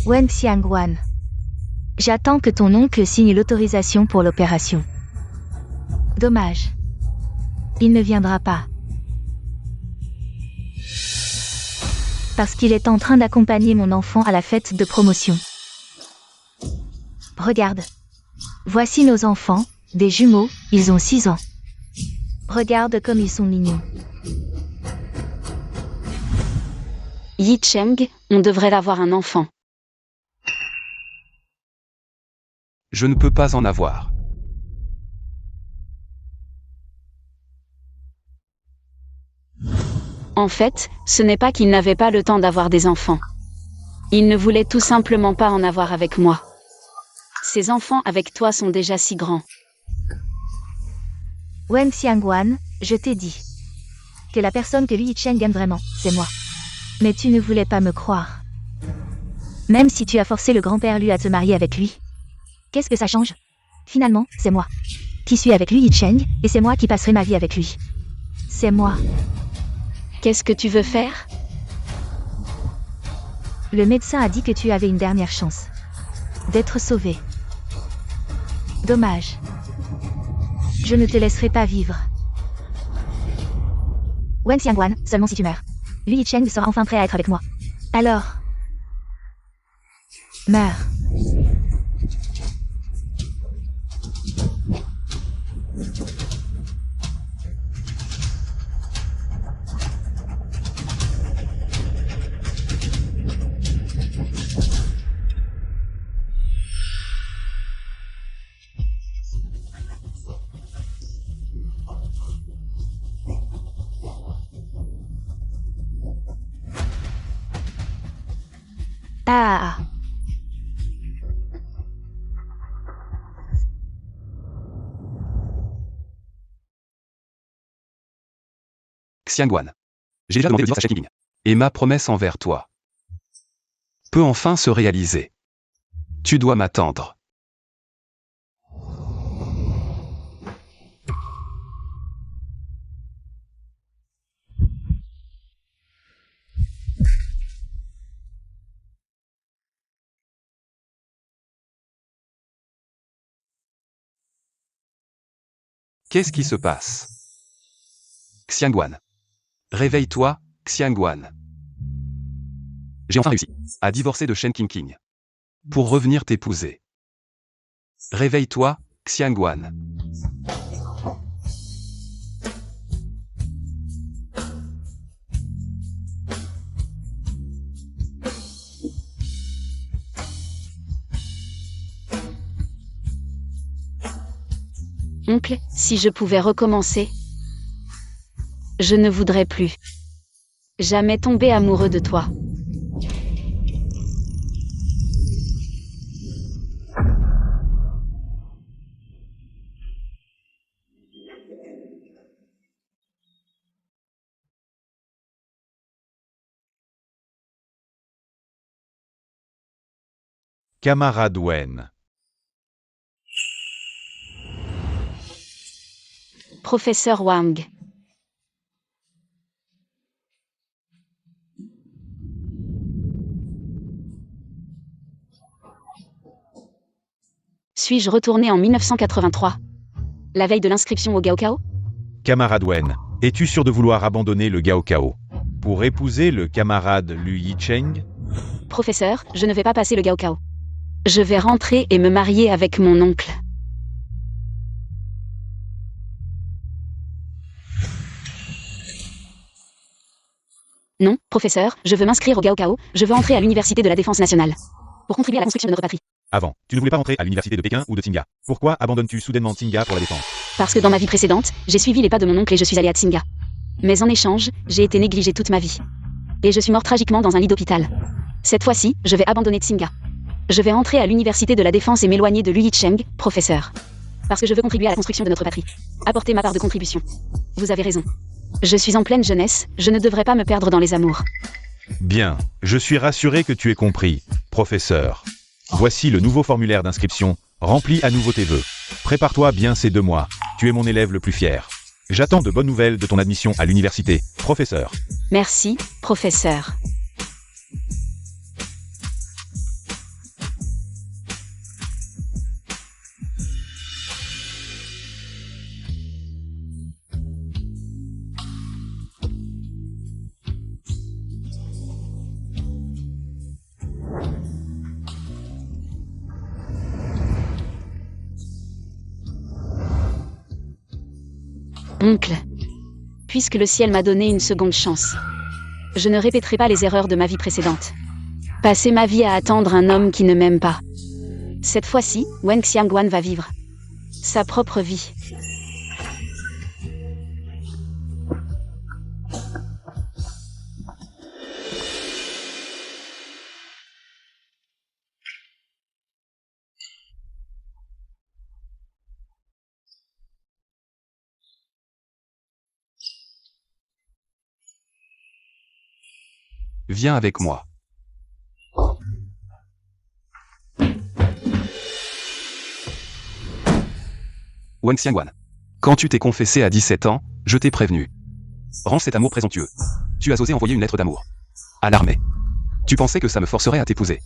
Wen Xiangwan. J'attends que ton oncle signe l'autorisation pour l'opération. Dommage. Il ne viendra pas. Parce qu'il est en train d'accompagner mon enfant à la fête de promotion. Regarde. Voici nos enfants, des jumeaux, ils ont 6 ans. Regarde comme ils sont mignons. Yi Cheng, on devrait avoir un enfant. Je ne peux pas en avoir. En fait, ce n'est pas qu'il n'avait pas le temps d'avoir des enfants. Il ne voulait tout simplement pas en avoir avec moi. Ses enfants avec toi sont déjà si grands. Wen Xiangwan, je t'ai dit que la personne que Yi Cheng aime vraiment, c'est moi. Mais tu ne voulais pas me croire. Même si tu as forcé le grand-père Lu à te marier avec lui. Qu'est-ce que ça change? Finalement, c'est moi qui suis avec Yi Cheng, et c'est moi qui passerai ma vie avec lui. C'est moi. Qu'est-ce que tu veux faire? Le médecin a dit que tu avais une dernière chance d'être sauvé. Dommage. Je ne te laisserai pas vivre. Wen Xiangwan, seulement si tu meurs. Yi Cheng sera enfin prêt à être avec moi. Alors... meurs. Ah. Xiangwan. J'ai déjà demandé le divorce à Shen Qingqing. Et ma promesse envers toi peut enfin se réaliser. Tu dois m'attendre. Qu'est-ce qui se passe? Xiangwan. Réveille-toi, Xiangwan. J'ai enfin réussi à divorcer de Shen Qingqing pour revenir t'épouser. Réveille-toi, Xiangwan. Oncle, si je pouvais recommencer, je ne voudrais plus jamais tomber amoureux de toi. Camarade Wen. Professeur Wang. Suis-je retourné en 1983? La veille de l'inscription au Gaokao? Camarade Wen, es-tu sûr de vouloir abandonner le Gaokao pour épouser le camarade Yi Cheng? Professeur, je ne vais pas passer le Gaokao. Je vais rentrer et me marier avec mon oncle. Non, professeur, je veux m'inscrire au Gaokao, je veux entrer à l'Université de la Défense nationale. Pour contribuer à la construction de notre patrie. Avant, tu ne voulais pas rentrer à l'université de Pékin ou de Tsinga. Pourquoi abandonnes-tu soudainement Tsinga pour la défense? Parce que dans ma vie précédente, j'ai suivi les pas de mon oncle et je suis allé à Tsinga. Mais en échange, j'ai été négligée toute ma vie. Et je suis mort tragiquement dans un lit d'hôpital. Cette fois-ci, je vais abandonner Tsinga. Je vais entrer à l'Université de la Défense et m'éloigner de Yi Cheng, professeur. Parce que je veux contribuer à la construction de notre patrie. Apporter ma part de contribution. Vous avez raison. Je suis en pleine jeunesse, je ne devrais pas me perdre dans les amours. Bien, je suis rassuré que tu aies compris, professeur. Voici le nouveau formulaire d'inscription, remplis à nouveau tes vœux. Prépare-toi bien ces 2 mois, tu es mon élève le plus fier. J'attends de bonnes nouvelles de ton admission à l'université, professeur. Merci, professeur. Oncle. Puisque le ciel m'a donné une seconde chance, je ne répéterai pas les erreurs de ma vie précédente. Passer ma vie à attendre un homme qui ne m'aime pas. Cette fois-ci, Wen Xiangguan va vivre sa propre vie. Viens avec moi. Wen Xiangguan. Quand tu t'es confessé à 17 ans, je t'ai prévenu. Range cet amour présomptueux. Tu as osé envoyer une lettre d'amour à l'armée. Tu pensais que ça me forcerait à t'épouser.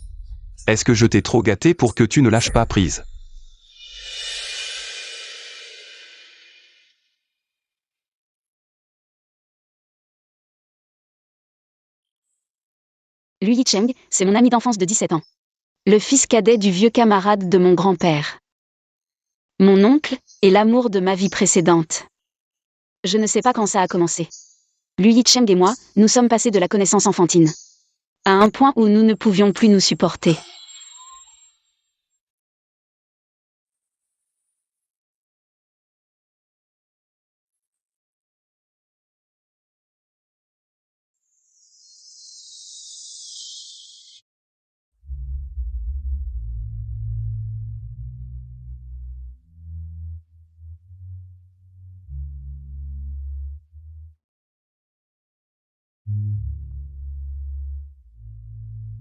Est-ce que je t'ai trop gâté pour que tu ne lâches pas prise? Lui Yicheng, c'est mon ami d'enfance de 17 ans. Le fils cadet du vieux camarade de mon grand-père. Mon oncle est l'amour de ma vie précédente. Je ne sais pas quand ça a commencé. Lui Yicheng et moi, nous sommes passés de la connaissance enfantine à un point où nous ne pouvions plus nous supporter.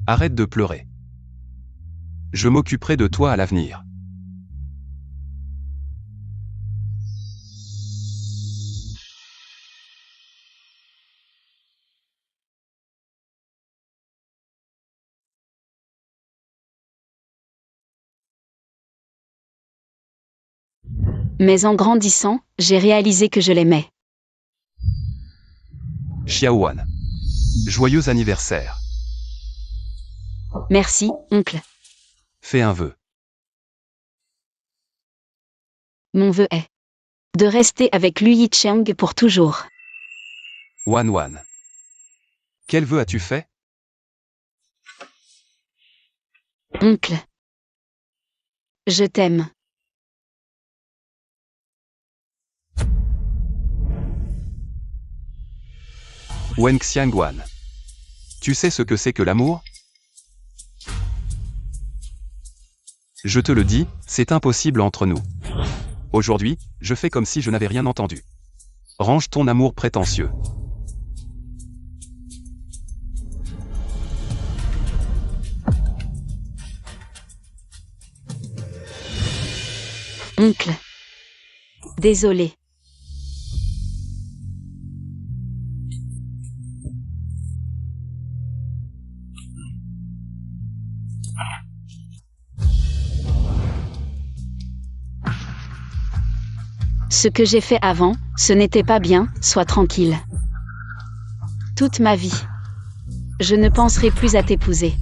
Arrête de pleurer. Je m'occuperai de toi à l'avenir. Mais en grandissant, j'ai réalisé que je l'aimais. Xiaowan. Joyeux anniversaire. Merci, oncle. Fais un vœu. Mon vœu est de rester avec Lui Yicheng pour toujours. Wan Wan. Quel vœu as-tu fait? Oncle. Je t'aime. Wen Xiangguan. Tu sais ce que c'est que l'amour? Je te le dis, c'est impossible entre nous. Aujourd'hui, je fais comme si je n'avais rien entendu. Range ton amour prétentieux. Oncle. Désolé. Ce que j'ai fait avant, ce n'était pas bien, sois tranquille. Toute ma vie. Je ne penserai plus à t'épouser.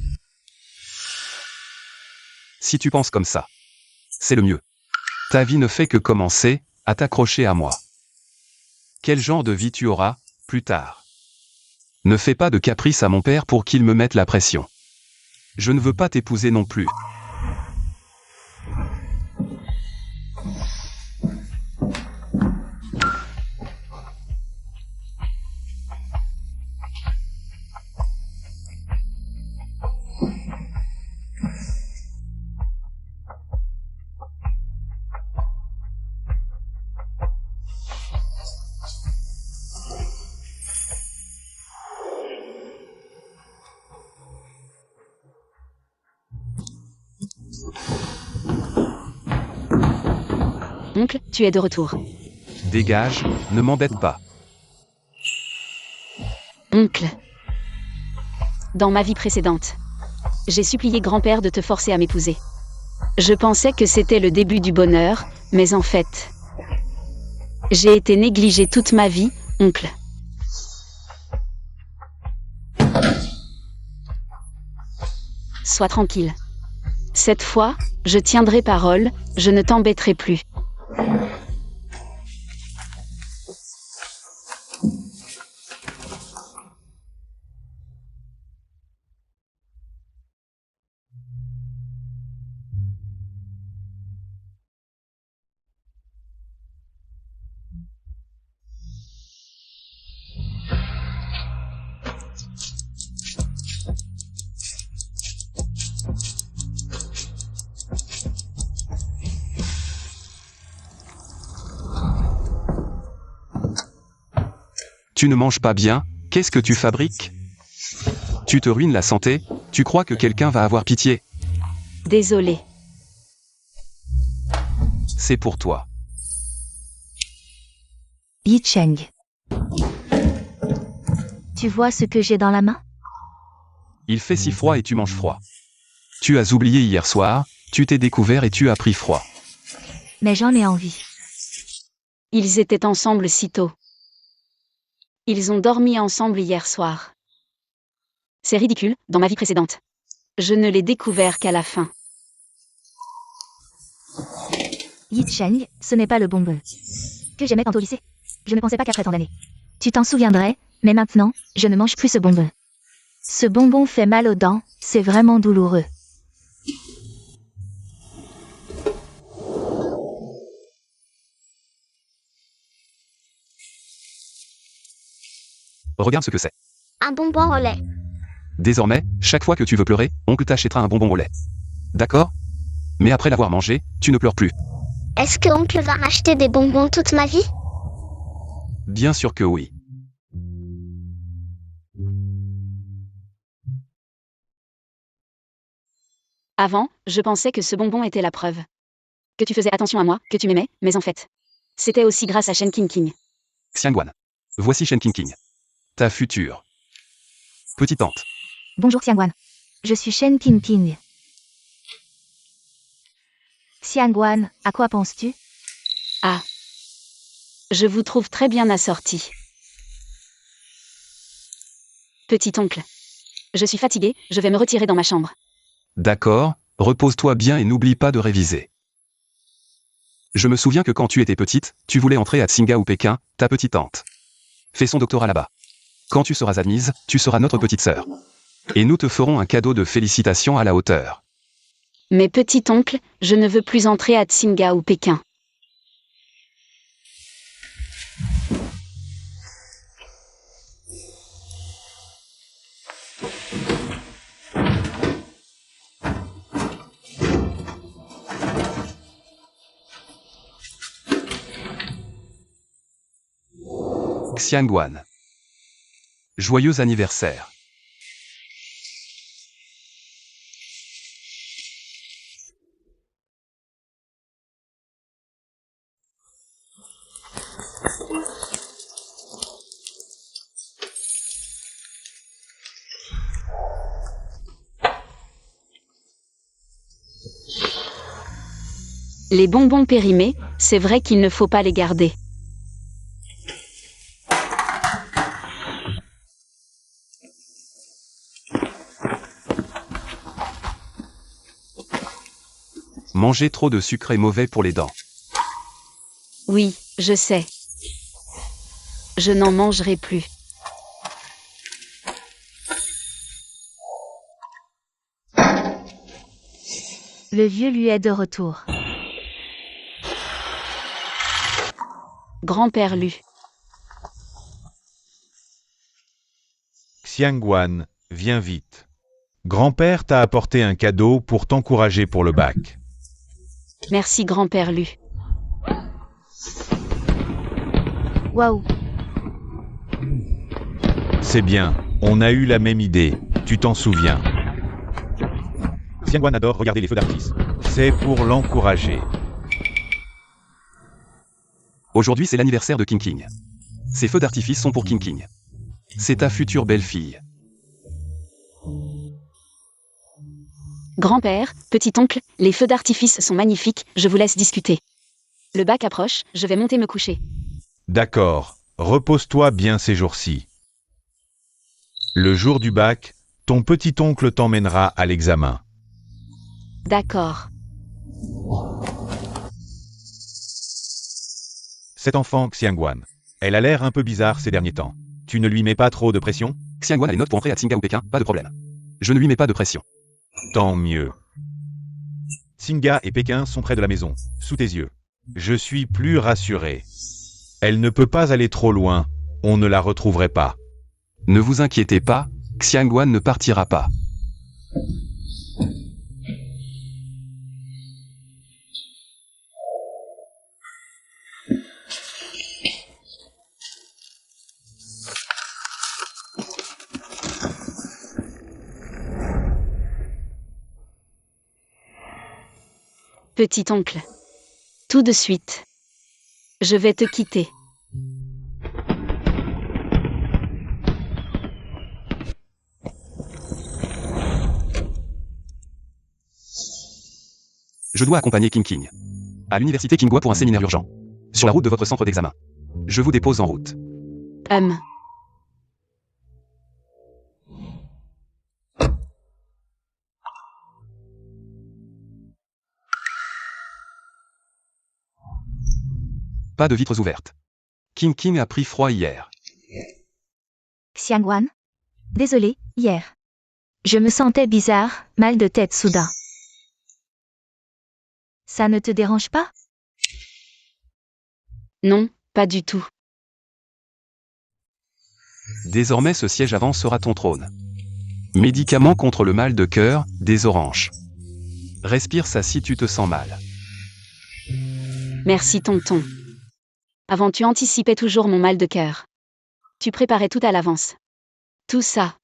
Si tu penses comme ça, c'est le mieux. Ta vie ne fait que commencer, à t'accrocher à moi. Quel genre de vie tu auras, plus tard? Ne fais pas de caprice à mon père pour qu'il me mette la pression. Je ne veux pas t'épouser non plus. Oncle, tu es de retour. Dégage, ne m'embête pas. Oncle. Dans ma vie précédente, j'ai supplié grand-père de te forcer à m'épouser. Je pensais que c'était le début du bonheur, mais en fait, j'ai été négligée toute ma vie, oncle. Sois tranquille. Cette fois, je tiendrai parole, je ne t'embêterai plus. Tu ne manges pas bien, qu'est-ce que tu fabriques? Tu te ruines la santé, tu crois que quelqu'un va avoir pitié? Désolé. C'est pour toi. Yi Cheng. Tu vois ce que j'ai dans la main? Il fait si froid et tu manges froid. Tu as oublié hier soir, tu t'es découvert et tu as pris froid. Mais j'en ai envie. Ils étaient ensemble si tôt. Ils ont dormi ensemble hier soir. C'est ridicule, dans ma vie précédente. Je ne l'ai découvert qu'à la fin. Yi Cheng, ce n'est pas le bonbon que j'aimais quand au lycée. Je ne pensais pas qu'après tant d'années, tu t'en souviendrais, mais maintenant, je ne mange plus ce bonbon. Ce bonbon fait mal aux dents, c'est vraiment douloureux. Regarde ce que c'est. Un bonbon au lait. Désormais, chaque fois que tu veux pleurer, oncle t'achètera un bonbon au lait. D'accord? Mais après l'avoir mangé, tu ne pleures plus. Est-ce que oncle va m'acheter des bonbons toute ma vie? Bien sûr que oui. Avant, je pensais que ce bonbon était la preuve. Que tu faisais attention à moi, que tu m'aimais, mais en fait, c'était aussi grâce à Shen King. Xiangguan. Voici Shen King. Ta future petite tante. Bonjour Xiangguan. Je suis Shen King. Xiangguan, à quoi penses-tu? Ah. Je vous trouve très bien assorti. Petit oncle. Je suis fatiguée, je vais me retirer dans ma chambre. D'accord, repose-toi bien et n'oublie pas de réviser. Je me souviens que quand tu étais petite, tu voulais entrer à Tsinga ou Pékin, ta petite tante. Fais son doctorat là-bas. Quand tu seras admise, tu seras notre petite sœur. Et nous te ferons un cadeau de félicitations à la hauteur. Mais petit oncle, je ne veux plus entrer à Tsinga ou Pékin. Xiangguan. Joyeux anniversaire. Les bonbons périmés, c'est vrai qu'il ne faut pas les garder. Manger trop de sucre est mauvais pour les dents. Oui, je sais. Je n'en mangerai plus. Le vieux lui est de retour. Grand-père Lu. Xiangguan, viens vite. Grand-père t'a apporté un cadeau pour t'encourager pour le bac. Merci grand-père Lu. Waouh. C'est bien, on a eu la même idée, tu t'en souviens. Xiangguan adore regarder les feux d'artifice. C'est pour l'encourager. Aujourd'hui c'est l'anniversaire de King. Ces feux d'artifice sont pour King. C'est ta future belle-fille. Grand-père, petit oncle, les feux d'artifice sont magnifiques, je vous laisse discuter. Le bac approche, je vais monter me coucher. D'accord, repose-toi bien ces jours-ci. Le jour du bac, ton petit oncle t'emmènera à l'examen. D'accord. Cet enfant, Xiangguan, elle a l'air un peu bizarre ces derniers temps. Tu ne lui mets pas trop de pression? Xiangguan a les notes pour entrer à Tsinga ou Pékin, pas de problème. Je ne lui mets pas de pression. Tant mieux. Tsinga et Pékin sont près de la maison, sous tes yeux. Je suis plus rassuré. Elle ne peut pas aller trop loin, on ne la retrouverait pas. Ne vous inquiétez pas, Xiangguan ne partira pas. Petit oncle. Tout de suite. Je vais te quitter. Je dois accompagner King King à l'université Kingwa pour un séminaire urgent. Sur la route de votre centre d'examen. Je vous dépose en route. Pas de vitres ouvertes. King King a pris froid hier. Xiangwan? Désolé, hier. Je me sentais bizarre, mal de tête soudain. Ça ne te dérange pas? Non, pas du tout. Désormais ce siège avant sera ton trône. Médicament contre le mal de cœur, des oranges. Respire ça si tu te sens mal. Merci tonton. Avant tu anticipais toujours mon mal de cœur. Tu préparais tout à l'avance. Tout ça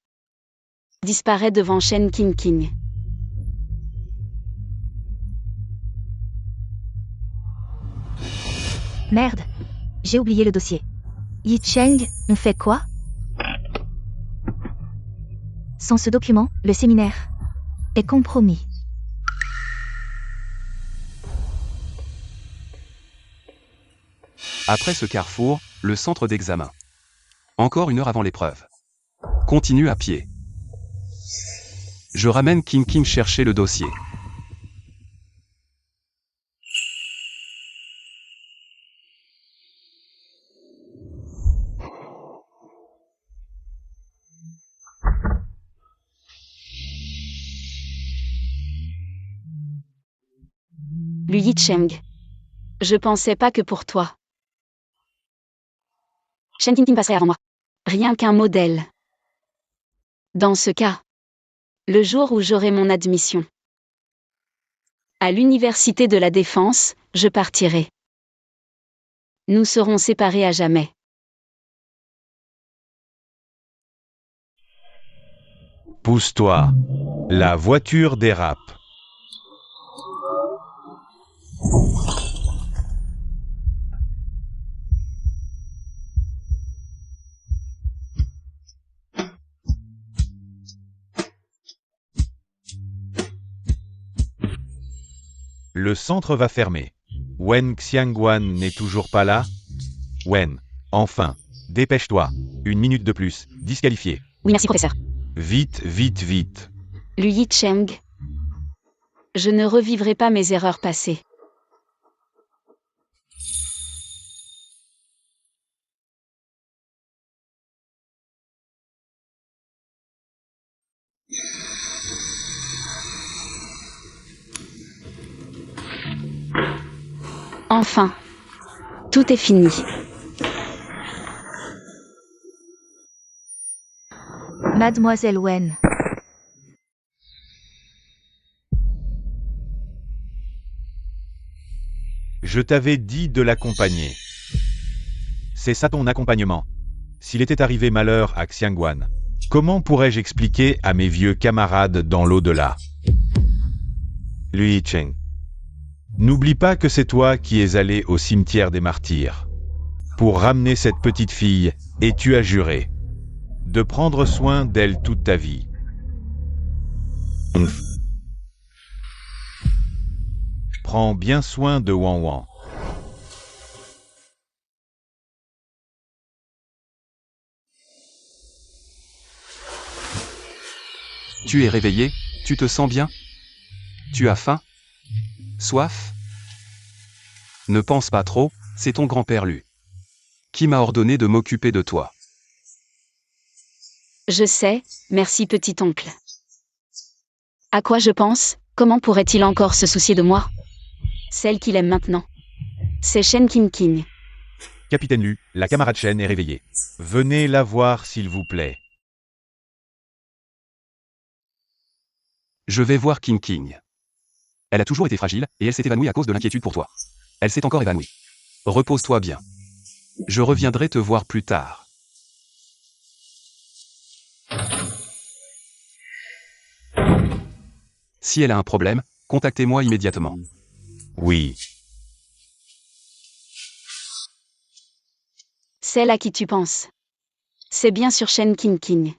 disparaît devant Shen King King. Merde. J'ai oublié le dossier. Yi Cheng, on fait quoi? Sans ce document, le séminaire est compromis. Après ce carrefour, le centre d'examen. Encore 1 heure avant l'épreuve. Continue à pied. Je ramène King King chercher le dossier. Lui Cheng. Je pensais pas que pour toi. Shen King King passerait avant moi. Rien qu'un modèle. Dans ce cas, le jour où j'aurai mon admission à l'université de la Défense, je partirai. Nous serons séparés à jamais. Pousse-toi. La voiture dérape. Le centre va fermer. Wen Xiangwan n'est toujours pas là? Wen, enfin, dépêche-toi. 1 minute de plus, disqualifié. Oui, merci professeur. Vite, vite, vite. Lui Cheng. Je ne revivrai pas mes erreurs passées. Enfin, tout est fini. Mademoiselle Wen. Je t'avais dit de l'accompagner. C'est ça ton accompagnement. S'il était arrivé malheur à Xiangwan, comment pourrais-je expliquer à mes vieux camarades dans l'au-delà? Lui Cheng. N'oublie pas que c'est toi qui es allé au cimetière des martyrs pour ramener cette petite fille, et tu as juré de prendre soin d'elle toute ta vie. Prends bien soin de Wan Wan. Tu es réveillé? Tu te sens bien? Tu as faim? Soif? Ne pense pas trop, c'est ton grand-père Lu qui m'a ordonné de m'occuper de toi. Je sais, merci petit oncle. À quoi je pense? Comment pourrait-il encore se soucier de moi? Celle qu'il aime maintenant, c'est Shen King King. Capitaine Lu, la camarade Shen est réveillée. Venez la voir s'il vous plaît. Je vais voir King King. Elle a toujours été fragile, et elle s'est évanouie à cause de l'inquiétude pour toi. Elle s'est encore évanouie. Repose-toi bien. Je reviendrai te voir plus tard. Si elle a un problème, contactez-moi immédiatement. Oui. Celle à qui tu penses. C'est bien sûr Shen King.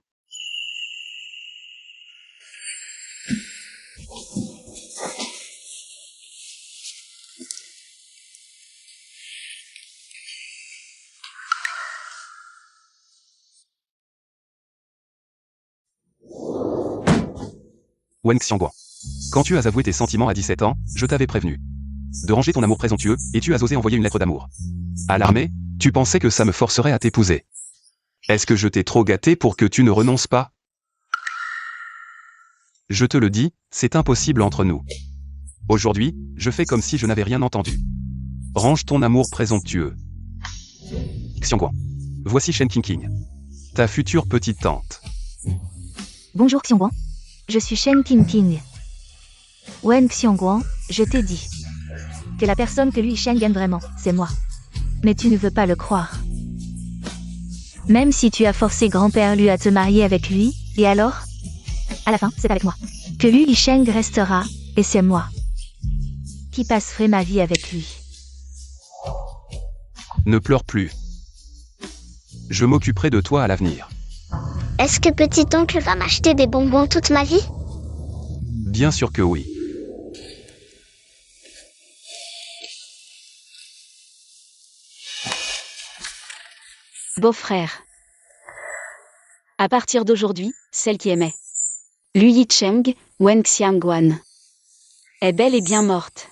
Wen Xiangguan. Quand tu as avoué tes sentiments à 17 ans, je t'avais prévenu de ranger ton amour présomptueux, et tu as osé envoyer une lettre d'amour à l'armée. Tu pensais que ça me forcerait à t'épouser. Est-ce que je t'ai trop gâté pour que tu ne renonces pas? Je te le dis, c'est impossible entre nous. Aujourd'hui, je fais comme si je n'avais rien entendu. Range ton amour présomptueux. Xiangguan. Voici Shen King. Ta future petite tante. Bonjour Xiangguan. Je suis Shen King. Wen Xiangguan, je t'ai dit que la personne que lui Shen aime vraiment, c'est moi. Mais tu ne veux pas le croire. Même si tu as forcé grand-père Lu à te marier avec lui, et alors? À la fin, c'est avec moi que Lu Yisheng restera, et c'est moi qui passerai ma vie avec lui. Ne pleure plus. Je m'occuperai de toi à l'avenir. Est-ce que petit-oncle va m'acheter des bonbons toute ma vie? Bien sûr que oui. Beau-frère. À partir d'aujourd'hui, celle qui aimait Lu Yicheng, Wen Xiangguan, est bel et bien morte.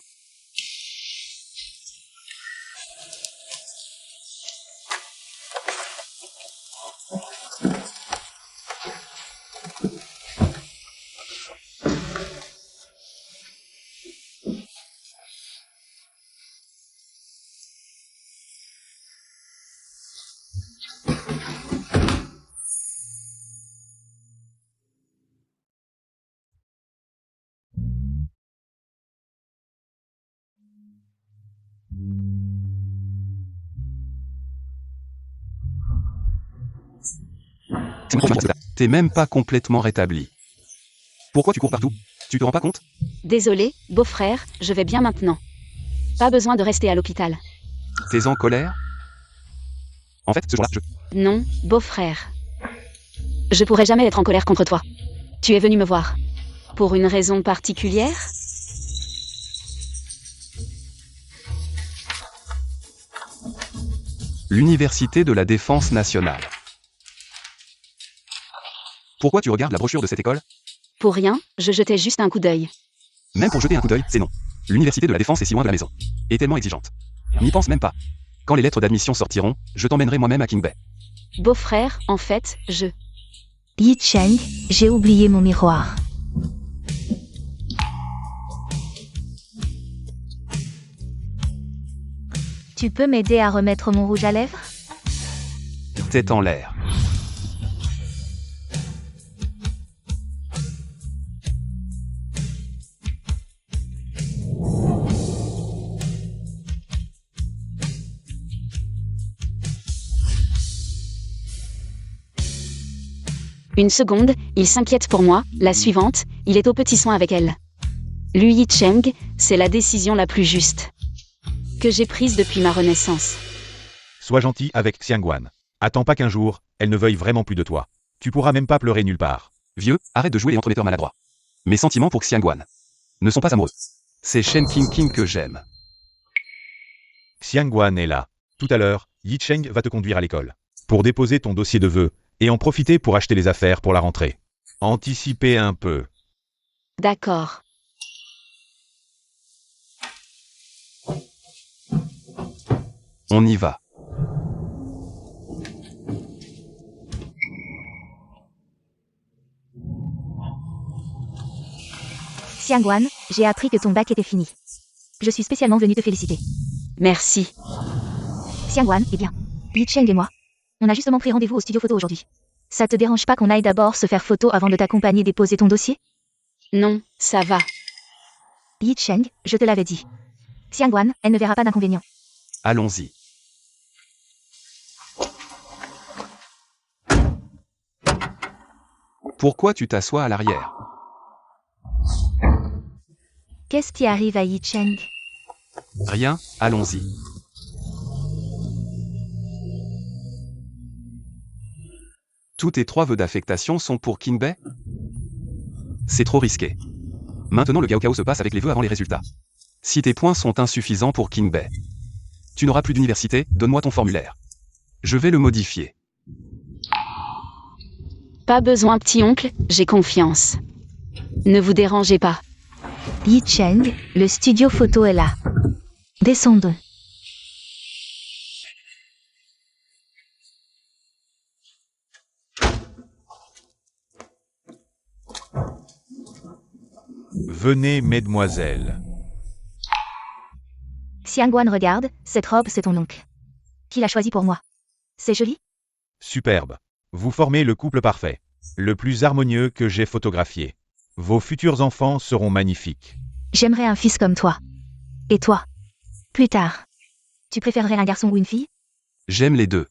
T'es même pas complètement rétabli. Pourquoi tu cours partout? Tu te rends pas compte? Désolé, beau-frère, je vais bien maintenant. Pas besoin de rester à l'hôpital. T'es en colère? En fait, ce jour-là, Non, beau-frère. Je pourrais jamais être en colère contre toi. Tu es venu me voir. Pour une raison particulière? L'Université de la Défense Nationale. Pourquoi tu regardes la brochure de cette école? Pour rien, je jetais juste un coup d'œil. Même pour jeter un coup d'œil, c'est non. L'Université de la Défense est si loin de la maison. Et tellement exigeante. N'y pense même pas. Quand les lettres d'admission sortiront, je t'emmènerai moi-même à King Bay. Beau-frère, en fait, Yicheng, j'ai oublié mon miroir. Tu peux m'aider à remettre mon rouge à lèvres? Tête en l'air. Une seconde, il s'inquiète pour moi, la suivante, il est au petit soin avec elle. Lu Yicheng, c'est la décision la plus juste que j'ai prise depuis ma renaissance. Sois gentil avec Xiangguan. Attends pas qu'un jour, elle ne veuille vraiment plus de toi. Tu pourras même pas pleurer nulle part. Vieux, arrête de jouer les entremetteurs maladroits. Mes sentiments pour Xiangguan ne sont pas amoureux. C'est Shen King que j'aime. Xiangguan est là. Tout à l'heure, Yicheng va te conduire à l'école. Pour déposer ton dossier de vœux, et en profiter pour acheter les affaires pour la rentrée. Anticiper un peu. D'accord. On y va. Xiangguan, j'ai appris que ton bac était fini. Je suis spécialement venue te féliciter. Merci. Xiangguan, eh bien, Yicheng et moi, on a justement pris rendez-vous au studio photo aujourd'hui. Ça te dérange pas qu'on aille d'abord se faire photo avant de t'accompagner déposer ton dossier? Non, ça va. Yicheng, je te l'avais dit. Xiangguan, elle ne verra pas d'inconvénient. Allons-y. Pourquoi tu t'assois à l'arrière? Qu'est-ce qui arrive à Yicheng? Rien, allons-y. Tous tes 3 vœux d'affectation sont pour Kinbei? C'est trop risqué. Maintenant le Gaokao se passe avec les vœux avant les résultats. Si tes points sont insuffisants pour Kinbei, tu n'auras plus d'université, donne-moi ton formulaire. Je vais le modifier. Pas besoin, petit oncle, j'ai confiance. Ne vous dérangez pas. Yi Cheng, le studio photo est là. Descendons. Venez, mesdemoiselles. Xiangguan, regarde, cette robe c'est ton oncle. Qui l'a choisie pour moi? C'est joli? Superbe. Vous formez le couple parfait. Le plus harmonieux que j'ai photographié. Vos futurs enfants seront magnifiques. J'aimerais un fils comme toi. Et toi? Plus tard. Tu préférerais un garçon ou une fille? J'aime les deux.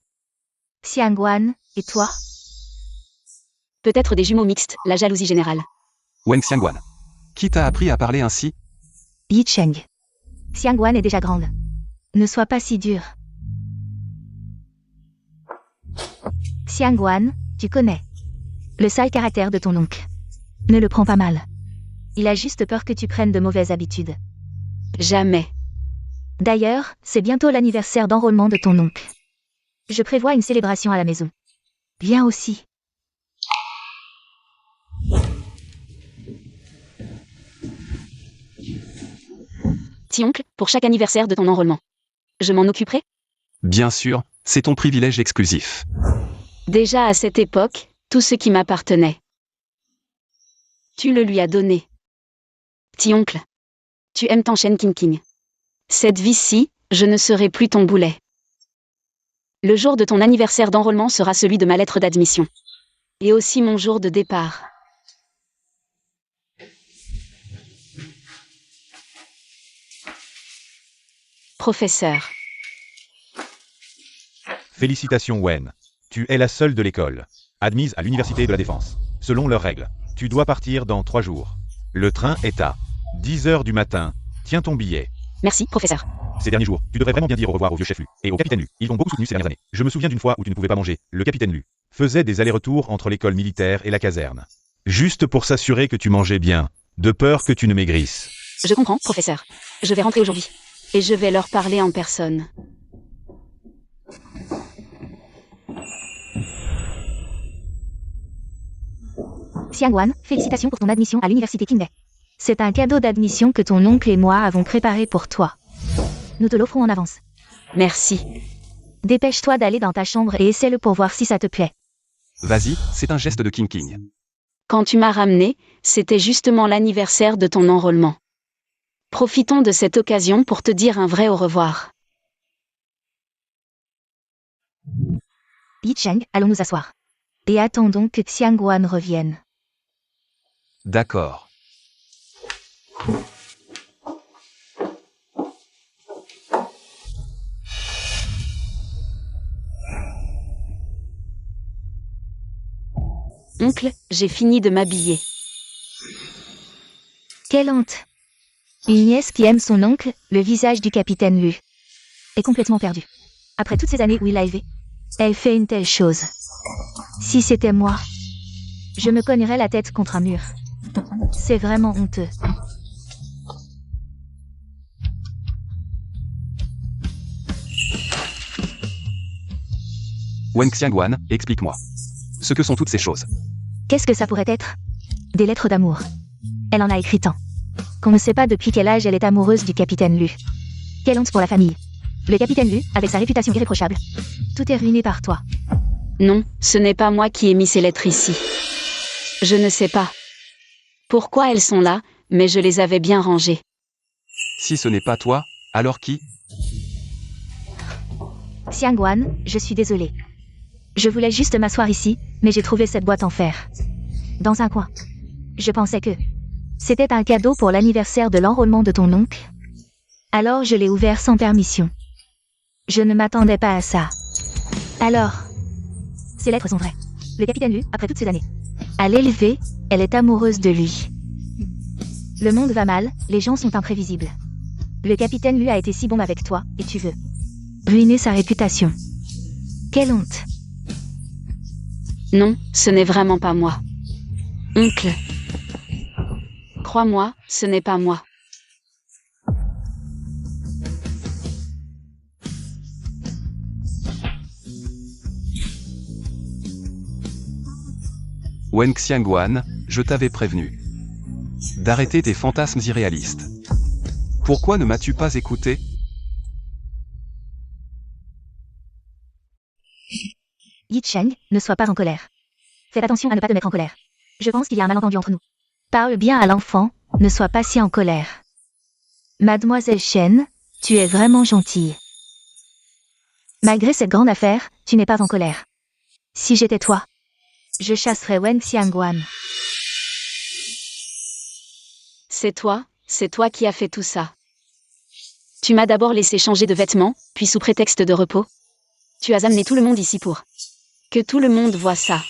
Xiangguan, et toi? Peut-être des jumeaux mixtes, la jalousie générale. Wang Xiangguan. Qui t'a appris à parler ainsi? Yi Cheng. Xiangguan est déjà grande. Ne sois pas si dur. Xiangguan, tu connais. Le sale caractère de ton oncle. Ne le prends pas mal. Il a juste peur que tu prennes de mauvaises habitudes. Jamais. D'ailleurs, c'est bientôt l'anniversaire d'enrôlement de ton oncle. Je prévois une célébration à la maison. Viens aussi. Petit oncle, pour chaque anniversaire de ton enrôlement. Je m'en occuperai? Bien sûr, c'est ton privilège exclusif. Déjà à cette époque, tout ce qui m'appartenait. Tu le lui as donné. Petit oncle. Tu aimes ton Shen King. Cette vie-ci, je ne serai plus ton boulet. Le jour de ton anniversaire d'enrôlement sera celui de ma lettre d'admission. Et aussi mon jour de départ. Professeur. Félicitations Wen. Tu es la seule de l'école. Admise à l'université de la Défense. Selon leurs règles. Tu dois partir dans 3 jours. Le train est à 10h du matin. Tiens ton billet. Merci, professeur. Ces derniers jours, tu devrais vraiment bien dire au revoir au vieux chef Lu et au capitaine Lu. Ils t'ont beaucoup soutenu ces dernières années. Je me souviens d'une fois où tu ne pouvais pas manger. Le capitaine Lu faisait des allers-retours entre l'école militaire et la caserne. Juste pour s'assurer que tu mangeais bien. De peur que tu ne maigrisses. Je comprends, professeur. Je vais rentrer aujourd'hui. Et je vais leur parler en personne. Xiangguan, félicitations pour ton admission à l'université Kinbei. C'est un cadeau d'admission que ton oncle et moi avons préparé pour toi. Nous te l'offrons en avance. Merci. Dépêche-toi d'aller dans ta chambre et essaie-le pour voir si ça te plaît. Vas-y, c'est un geste de King. Quand tu m'as ramené, c'était justement l'anniversaire de ton enrôlement. Profitons de cette occasion pour te dire un vrai au revoir. Yi Cheng, allons nous asseoir. Et attendons que Xiangguan revienne. D'accord. Oncle, j'ai fini de m'habiller. Quelle honte! Une nièce qui aime son oncle, le visage du capitaine Lu est complètement perdu. Après toutes ces années où il l'a élevée, elle fait une telle chose. Si c'était moi, je me cognerais la tête contre un mur. C'est vraiment honteux. Wang Xiangguan, explique-moi. Ce que sont toutes ces choses. Qu'est-ce que ça pourrait être? Des lettres d'amour. Elle en a écrit tant. Qu'on ne sait pas depuis quel âge elle est amoureuse du capitaine Lu. Quelle honte pour la famille. Le capitaine Lu, avec sa réputation irréprochable. Tout est ruiné par toi. Non, ce n'est pas moi qui ai mis ces lettres ici. Je ne sais pas pourquoi elles sont là, mais je les avais bien rangées. Si ce n'est pas toi, alors qui? Xiangguan, je suis désolée. Je voulais juste m'asseoir ici, mais j'ai trouvé cette boîte en fer. Dans un coin. Je pensais que c'était un cadeau pour l'anniversaire de l'enrôlement de ton oncle. Alors je l'ai ouvert sans permission. Je ne m'attendais pas à ça. Alors, ces lettres sont vraies. Le capitaine Lu, après toutes ces années. À l'élever, elle est amoureuse de lui. Le monde va mal, les gens sont imprévisibles. Le capitaine Lu a été si bon avec toi, et tu veux ruiner sa réputation. Quelle honte. Non, ce n'est vraiment pas moi. Oncle. Crois-moi, ce n'est pas moi. Wen Xiangguan, je t'avais prévenu d'arrêter tes fantasmes irréalistes. Pourquoi ne m'as-tu pas écouté? Yi Cheng, ne sois pas en colère. Fais attention à ne pas te mettre en colère. Je pense qu'il y a un malentendu entre nous. Parle bien à l'enfant, ne sois pas si en colère. Mademoiselle Shen, tu es vraiment gentille. Malgré cette grande affaire, tu n'es pas en colère. Si j'étais toi, je chasserais Wen Xiangguan. C'est toi qui as fait tout ça. Tu m'as d'abord laissé changer de vêtements, puis sous prétexte de repos. Tu as amené tout le monde ici pour que tout le monde voie ça.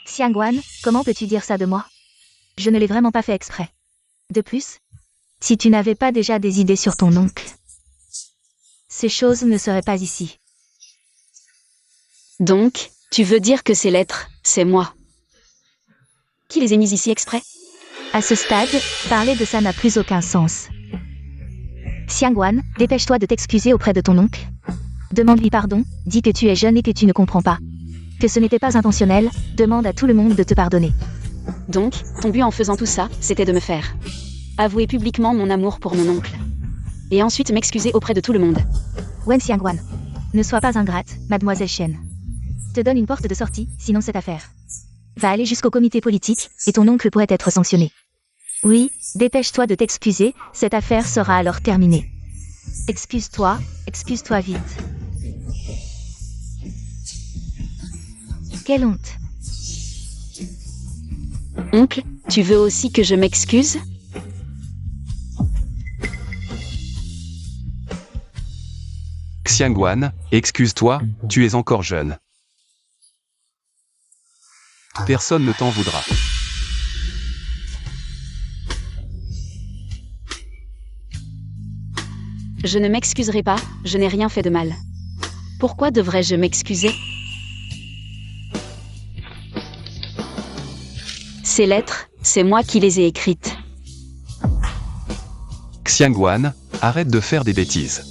Xiangguan, comment peux-tu dire ça de moi? Je ne l'ai vraiment pas fait exprès. De plus, si tu n'avais pas déjà des idées sur ton oncle, ces choses ne seraient pas ici. Donc, tu veux dire que ces lettres, c'est moi qui les ai mises ici exprès? À ce stade, parler de ça n'a plus aucun sens. Xiangguan, dépêche-toi de t'excuser auprès de ton oncle. Demande-lui pardon, dis que tu es jeune et que tu ne comprends pas. Que ce n'était pas intentionnel, demande à tout le monde de te pardonner. Donc, ton but en faisant tout ça, c'était de me faire avouer publiquement mon amour pour mon oncle. Et ensuite m'excuser auprès de tout le monde. Wen Xiangguan, ne sois pas ingrate, mademoiselle Shen. Te donne une porte de sortie, sinon cette affaire va aller jusqu'au comité politique, et ton oncle pourrait être sanctionné. Oui, dépêche-toi de t'excuser, cette affaire sera alors terminée. Excuse-toi vite. Quelle honte. Oncle, tu veux aussi que je m'excuse? Xiangguan, excuse-toi, tu es encore jeune. Personne ne t'en voudra. Je ne m'excuserai pas, je n'ai rien fait de mal. Pourquoi devrais-je m'excuser? Ces lettres, c'est moi qui les ai écrites. Xiangguan, arrête de faire des bêtises.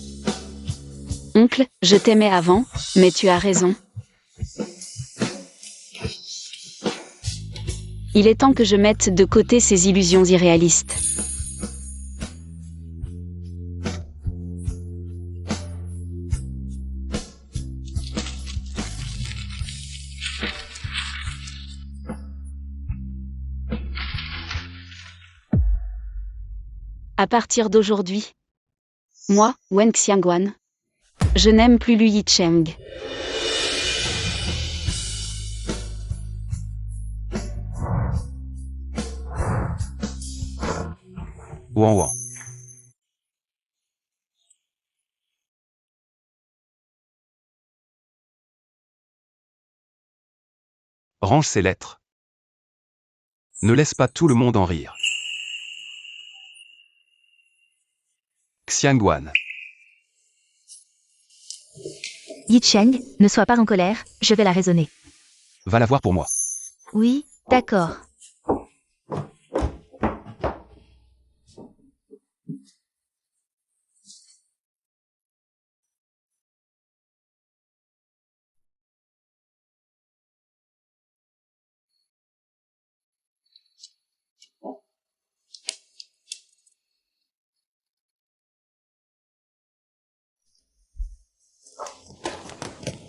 Oncle, je t'aimais avant, mais tu as raison. Il est temps que je mette de côté ces illusions irréalistes. À partir d'aujourd'hui, moi, Wen Xiangguan, je n'aime plus Lu Yicheng. Ouan ouan. Range ces lettres. Ne laisse pas tout le monde en rire. Xiangguan. Yi Cheng, ne sois pas en colère, je vais la raisonner. Va la voir pour moi. Oui, d'accord.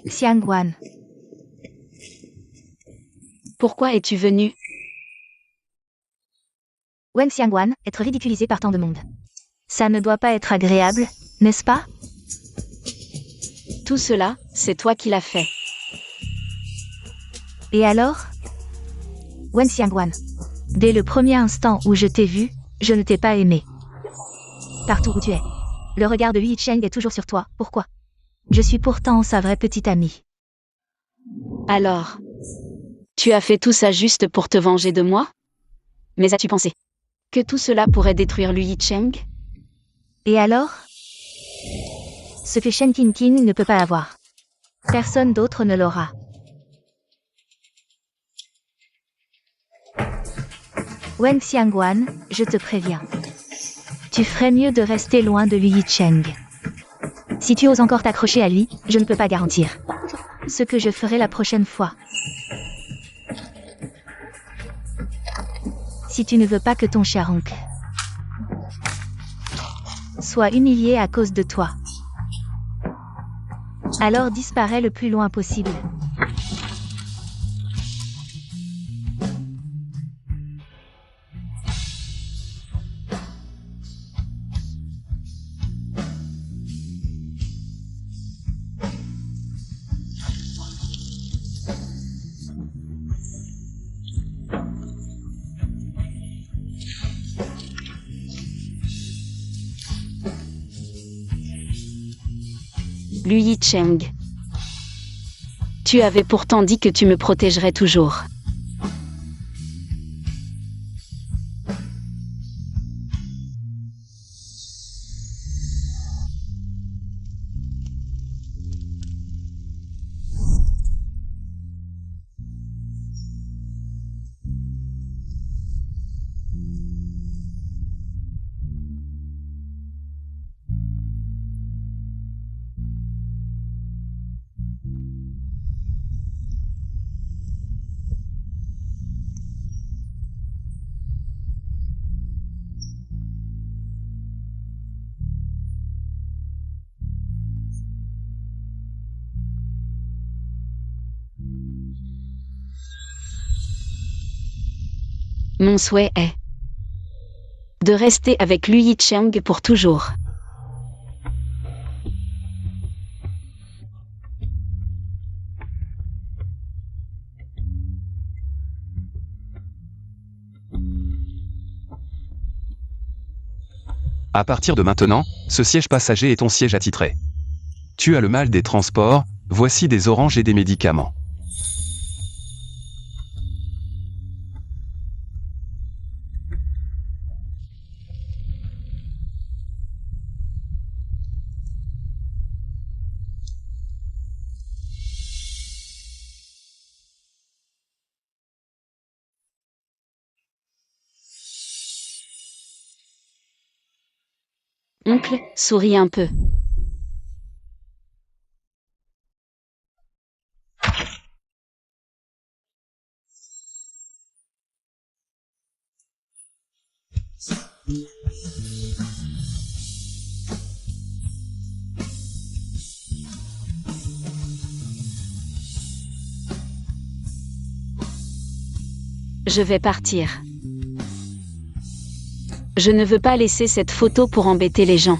Xiangguan. Pourquoi es-tu venu? Wen Xiangguan, être ridiculisé par tant de monde. Ça ne doit pas être agréable, n'est-ce pas? Tout cela, c'est toi qui l'as fait. Et alors? Wen Xiangguan. Dès le premier instant où je t'ai vu, je ne t'ai pas aimé. Partout où tu es. Le regard de Yi Cheng est toujours sur toi, pourquoi? Je suis pourtant sa vraie petite amie. Alors, tu as fait tout ça juste pour te venger de moi? Mais as-tu pensé que tout cela pourrait détruire Lu Yicheng? Et alors? Ce que Shen Qingqing ne peut pas avoir. Personne d'autre ne l'aura. Wen Xiangguan, je te préviens. Tu ferais mieux de rester loin de Lu Yicheng. Si tu oses encore t'accrocher à lui, je ne peux pas garantir ce que je ferai la prochaine fois. Si tu ne veux pas que ton cher oncle soit humilié à cause de toi, alors disparais le plus loin possible. Lu Yicheng. Tu avais pourtant dit que tu me protégerais toujours. Mon souhait est de rester avec Lu Yicheng pour toujours. À partir de maintenant, ce siège passager est ton siège attitré. Tu as le mal des transports, voici des oranges et des médicaments. Oncle, souris un peu. Je vais partir. Je ne veux pas laisser cette photo pour embêter les gens.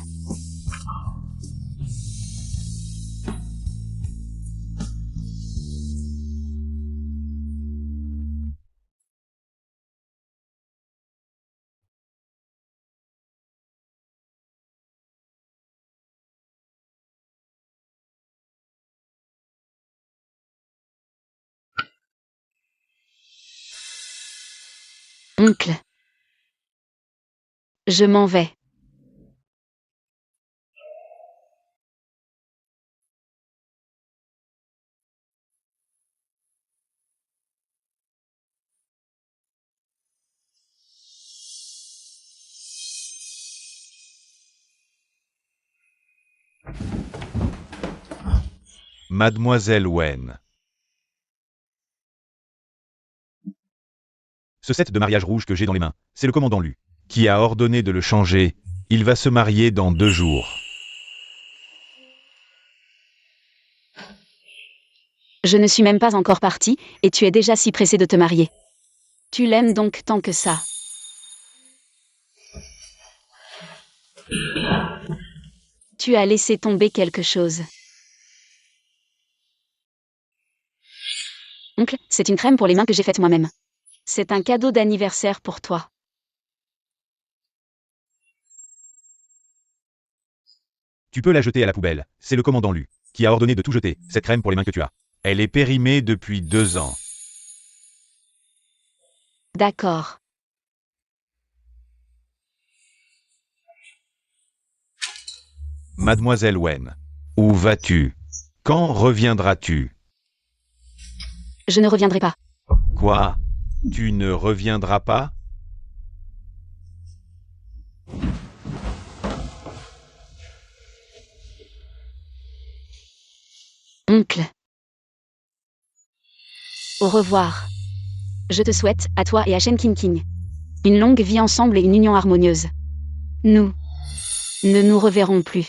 Oncle. Je m'en vais. Mademoiselle Wen. Ce set de mariage rouge que j'ai dans les mains, c'est le commandant Lu, qui a ordonné de le changer. Il va se marier dans 2 jours. Je ne suis même pas encore partie, et tu es déjà si pressé de te marier. Tu l'aimes donc tant que ça. Tu as laissé tomber quelque chose. Oncle, c'est une crème pour les mains que j'ai faite moi-même. C'est un cadeau d'anniversaire pour toi. Tu peux la jeter à la poubelle, c'est le commandant Lu, qui a ordonné de tout jeter, cette crème pour les mains que tu as. Elle est périmée depuis 2 ans. D'accord. Mademoiselle Wen. Où vas-tu? Quand reviendras-tu? Je ne reviendrai pas. Quoi? Tu ne reviendras pas? Oncle. Au revoir. Je te souhaite, à toi et à Shen King King, une longue vie ensemble et une union harmonieuse. Nous ne nous reverrons plus.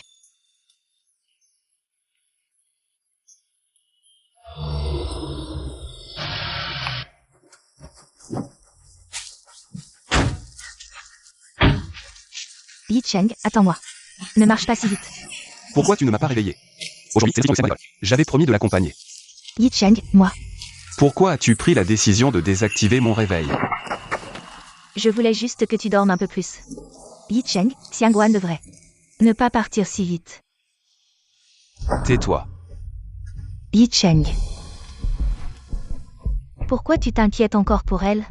Yi Cheng, attends-moi. Ne marche pas si vite. Pourquoi tu ne m'as pas réveillé? Aujourd'hui, c'est l'éducation à l'école. J'avais promis de l'accompagner. Yi Cheng, moi. Pourquoi as-tu pris la décision de désactiver mon réveil? Je voulais juste que tu dormes un peu plus. Yi Cheng, Xiangguan devrait ne pas partir si vite. Tais-toi. Yi Cheng. Pourquoi tu t'inquiètes encore pour elle?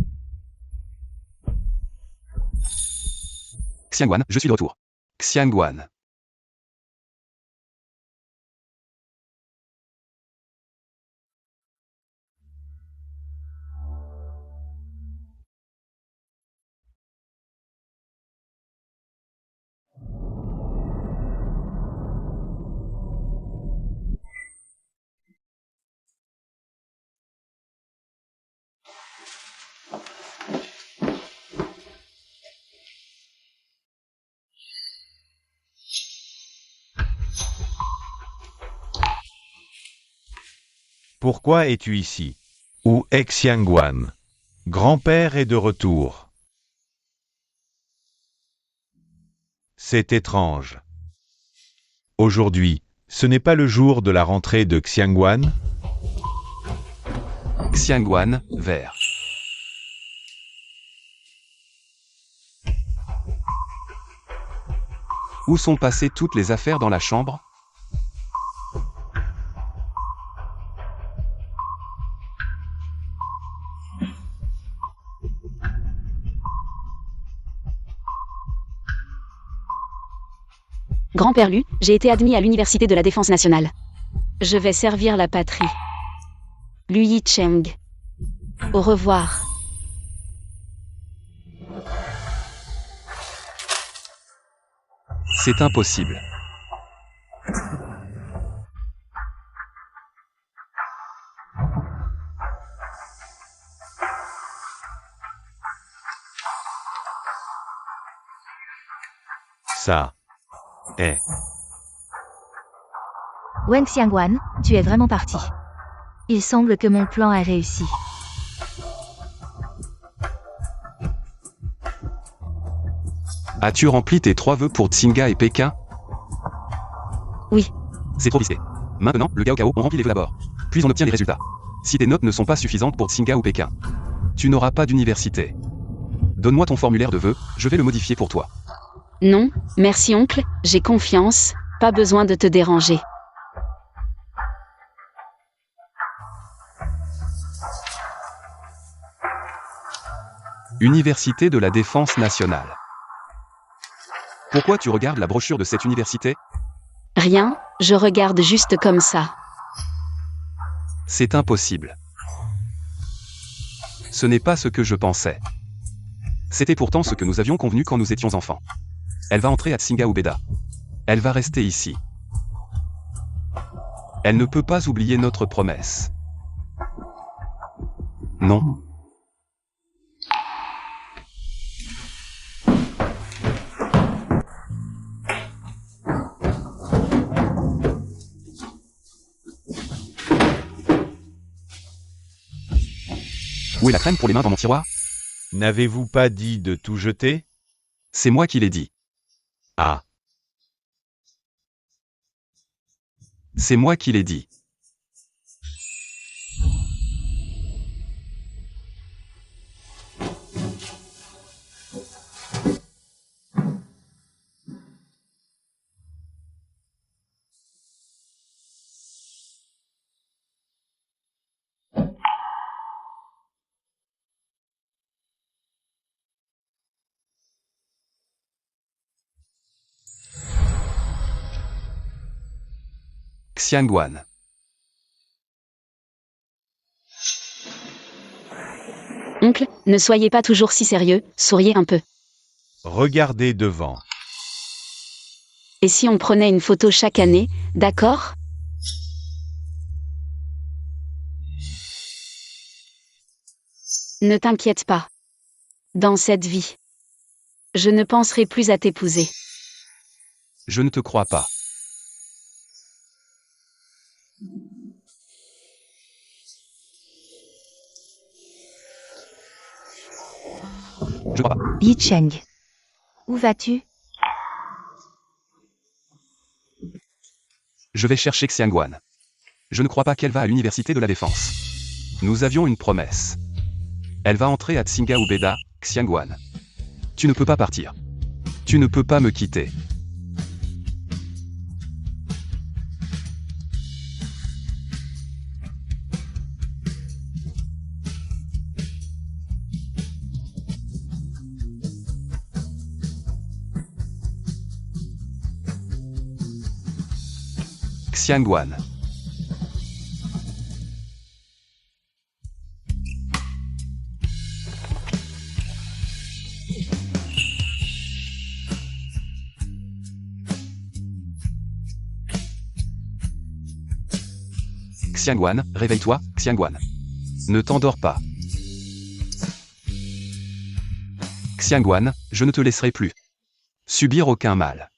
Xiangguan, je suis de retour. Xiangguan. Pourquoi es-tu ici? Où est Xiangguan? Grand-père est de retour. C'est étrange. Aujourd'hui, ce n'est pas le jour de la rentrée de Xiangguan? Xiangguan, vert. Où sont passées toutes les affaires dans la chambre? Grand-père Lu, j'ai été admis à l'Université de la Défense nationale. Je vais servir la patrie. Lu Yi Cheng. Au revoir. C'est impossible. Ça est. Wen Xiangguan, tu es vraiment parti. Il semble que mon plan a réussi. As-tu rempli tes 3 vœux pour Tsinga et Pékin? Oui. C'est trop risqué. Maintenant, le Gaokao, on remplit les vœux d'abord. Puis on obtient les résultats. Si tes notes ne sont pas suffisantes pour Tsinga ou Pékin, tu n'auras pas d'université. Donne-moi ton formulaire de vœux, je vais le modifier pour toi. Non, merci oncle, j'ai confiance, pas besoin de te déranger. Université de la Défense nationale. Pourquoi tu regardes la brochure de cette université? Rien, je regarde juste comme ça. C'est impossible. Ce n'est pas ce que je pensais. C'était pourtant ce que nous avions convenu quand nous étions enfants. Elle va entrer à Tsinga ou Beda. Elle va rester ici. Elle ne peut pas oublier notre promesse. Non. Où est la crème pour les mains dans mon tiroir? N'avez-vous pas dit de tout jeter? C'est moi qui l'ai dit. Ah. C'est moi qui l'ai dit. Xiangguan. Oncle, ne soyez pas toujours si sérieux, souriez un peu. Regardez devant. Et si on prenait une photo chaque année, d'accord? Ne t'inquiète pas. Dans cette vie, je ne penserai plus à t'épouser. Je ne te crois pas. Je crois pas. Yi Cheng. Où vas-tu? Je vais chercher Xiangguan. Je ne crois pas qu'elle va à l'université de la Défense. Nous avions une promesse. Elle va entrer à Tsinga Ubeda, Xiangguan. Tu ne peux pas partir. Tu ne peux pas me quitter. Xiangguan. Xiangguan, réveille-toi, Xiangguan. Ne t'endors pas. Xiangguan, je ne te laisserai plus subir aucun mal.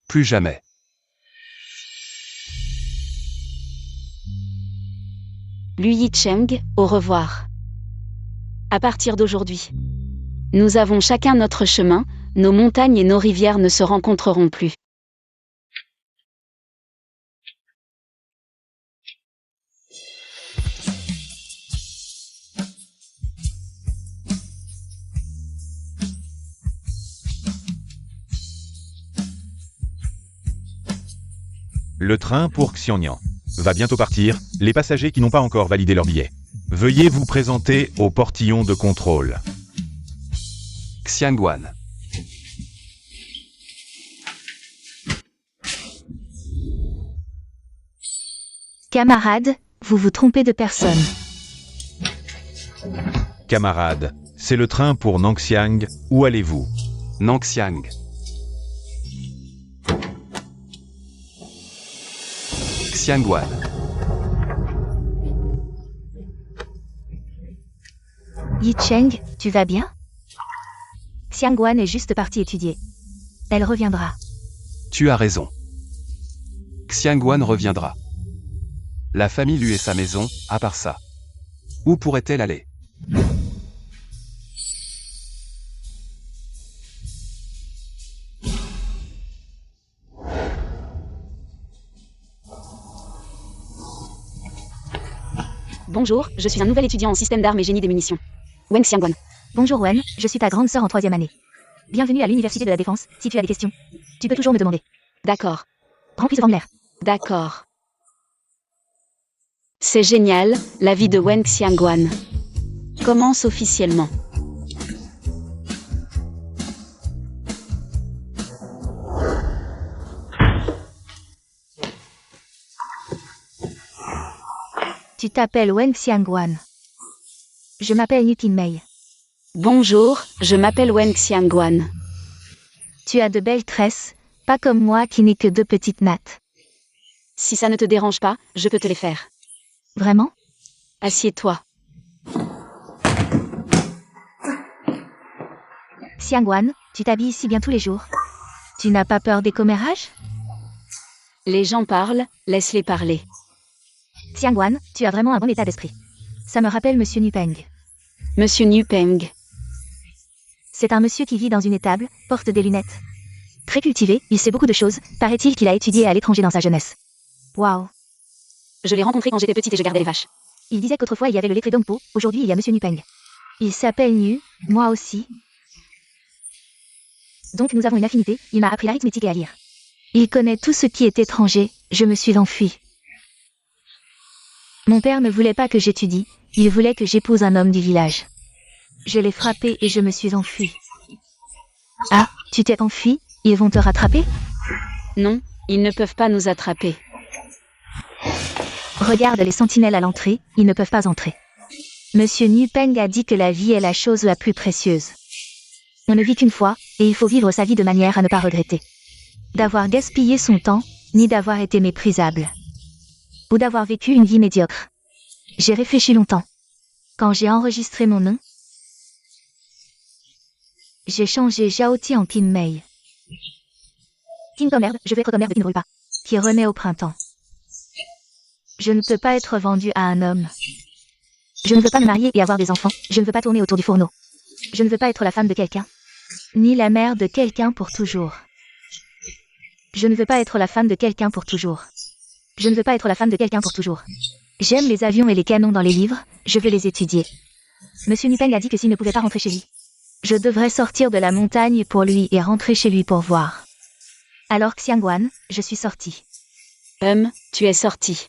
Plus jamais. Lui Yi Cheng, au revoir. À partir d'aujourd'hui, nous avons chacun notre chemin, nos montagnes et nos rivières ne se rencontreront plus. Le train pour Xianyang va bientôt partir. Les passagers qui n'ont pas encore validé leur billet, veuillez vous présenter au portillon de contrôle. Xiangguan. Camarade, vous vous trompez de personne. Camarades, c'est le train pour Nangxiang. Où allez-vous? Nangxiang. Xiangguan. Yi Cheng, tu vas bien? Xiangguan est juste partie étudier. Elle reviendra. Tu as raison. Xiangguan reviendra. La famille lui et sa maison, à part ça. Où pourrait-elle aller? Bonjour, je suis un nouvel étudiant en système d'armes et génie des munitions. Wen Xiangguan. Bonjour Wen, je suis ta grande sœur en 3e année. Bienvenue à l'université de la Défense. Si tu as des questions, tu peux toujours me demander. D'accord. Remplis ce formulaire. D'accord. C'est génial, la vie de Wen Xiangguan commence officiellement. Tu t'appelles Wen Xiangguan. Je m'appelle Yu Mei. Bonjour, je m'appelle Wen Xiangguan. Tu as de belles tresses, pas comme moi qui n'ai que 2 petites nattes. Si ça ne te dérange pas, je peux te les faire. Vraiment? Assieds-toi. Xiangguan, tu t'habilles si bien tous les jours. Tu n'as pas peur des commérages? Les gens parlent, laisse-les parler. Xiangguan, tu as vraiment un bon état d'esprit. Ça me rappelle Monsieur Nupeng. Monsieur Niu Peng. C'est un monsieur qui vit dans une étable, porte des lunettes. Très cultivé, il sait beaucoup de choses, paraît-il qu'il a étudié à l'étranger dans sa jeunesse. Waouh. Je l'ai rencontré quand j'étais petite et je gardais les vaches. Il disait qu'autrefois il y avait le lettré Dongpo, aujourd'hui il y a Monsieur Nupeng. Il s'appelle Nu, moi aussi. Donc nous avons une affinité, il m'a appris l'arithmétique et à lire. Il connaît tout ce qui est étranger, je me suis enfuie. Mon père ne voulait pas que j'étudie, il voulait que j'épouse un homme du village. Je l'ai frappé et je me suis enfuie. Ah, tu t'es enfuie? Ils vont te rattraper? Non, Ils ne peuvent pas nous attraper. Regarde les sentinelles à l'entrée, ils ne peuvent pas entrer. Monsieur Niu Peng a dit que la vie est la chose la plus précieuse. On ne vit qu'une fois, et il faut vivre sa vie de manière à ne pas regretter. D'avoir gaspillé son temps, ni d'avoir été méprisable. Ou d'avoir vécu une vie médiocre. J'ai réfléchi longtemps. Quand j'ai enregistré mon nom, j'ai changé Zhaoti en Kim Mei. Kim comme merde, je vais être comme merde qui ne brûle pas. Qui renaît au printemps. Je ne peux pas être vendue à un homme. Je ne veux pas me marier et avoir des enfants. Je ne veux pas tourner autour du fourneau. Je ne veux pas être la femme de quelqu'un. Ni la mère de quelqu'un pour toujours. Je ne veux pas être la femme de quelqu'un pour toujours. Je ne veux pas être la femme de quelqu'un pour toujours. J'aime les avions et les canons dans les livres, je veux les étudier. Monsieur Niu Peng a dit que s'il ne pouvait pas rentrer chez lui, je devrais sortir de la montagne pour lui et rentrer chez lui pour voir. Alors Xiangguan, je suis sortie. Tu es sorti.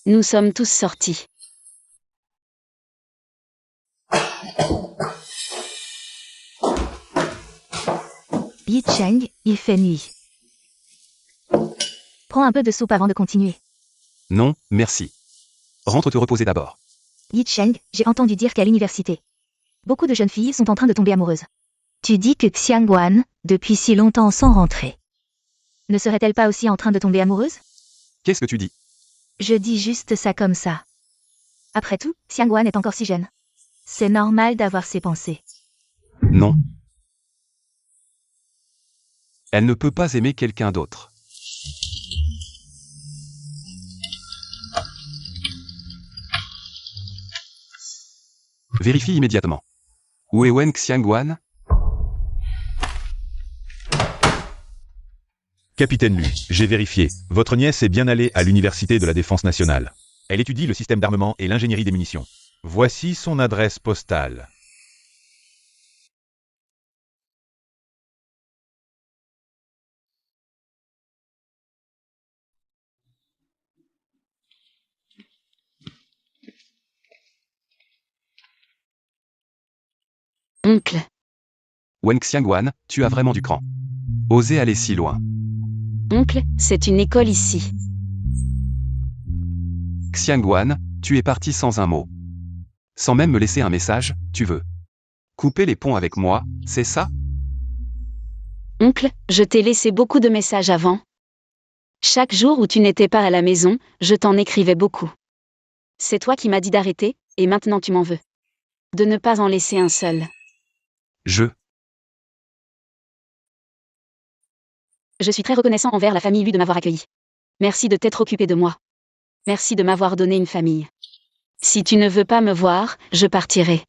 Nous sommes tous sortis. Yi Cheng, il fait nuit. Prends un peu de soupe avant de continuer. Non, merci. Rentre te reposer d'abord. Yi Cheng, j'ai entendu dire qu'à l'université, beaucoup de jeunes filles sont en train de tomber amoureuses. Tu dis que Xiangguan, depuis si longtemps sans rentrer, ne serait-elle pas aussi en train de tomber amoureuse? Qu'est-ce que tu dis? Je dis juste ça comme ça. Après tout, Xiangguan est encore si jeune. C'est normal d'avoir ses pensées. Non. Elle ne peut pas aimer quelqu'un d'autre. Vérifie immédiatement. Où est Wen Xiangguan? Capitaine Lu, j'ai vérifié. Votre nièce est bien allée à l'Université de la Défense nationale. Elle étudie le système d'armement et l'ingénierie des munitions. Voici son adresse postale. Oncle, Wen Xiangguan, tu as vraiment du cran. Oser aller si loin. oncle, c'est une école ici. Xiangguan, tu es parti sans un mot. Sans même me laisser un message, tu veux couper les ponts avec moi, c'est ça? Oncle, je t'ai laissé beaucoup de messages avant. Chaque jour où tu n'étais pas à la maison, je t'en écrivais beaucoup. C'est toi qui m'as dit d'arrêter, et maintenant tu m'en veux. De ne pas en laisser un seul. Je suis très reconnaissant envers la famille Lu de m'avoir accueilli. Merci de t'être occupé de moi. Merci de m'avoir donné une famille. Si tu ne veux pas me voir, je partirai.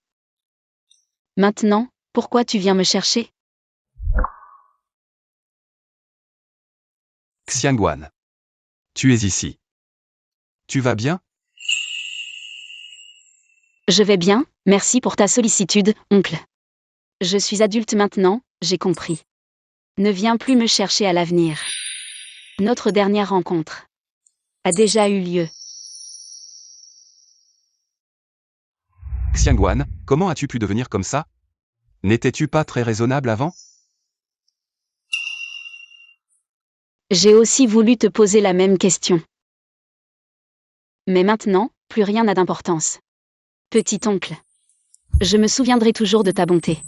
Maintenant, pourquoi tu viens me chercher? Xiangguan. Tu es ici. Tu vas bien? Je vais bien, merci pour ta sollicitude, oncle. Je suis adulte maintenant, j'ai compris. Ne viens plus me chercher à l'avenir. Notre dernière rencontre a déjà eu lieu. Xiangguan, comment as-tu pu devenir comme ça? N'étais-tu pas très raisonnable avant? J'ai aussi voulu te poser la même question. Mais maintenant, plus rien n'a d'importance. Petit oncle. Je me souviendrai toujours de ta bonté.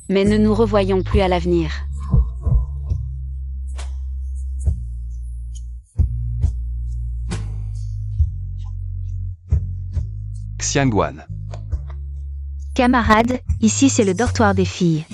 Mais ne nous revoyons plus à l'avenir. Xiangguan. Camarades, ici c'est le dortoir des filles.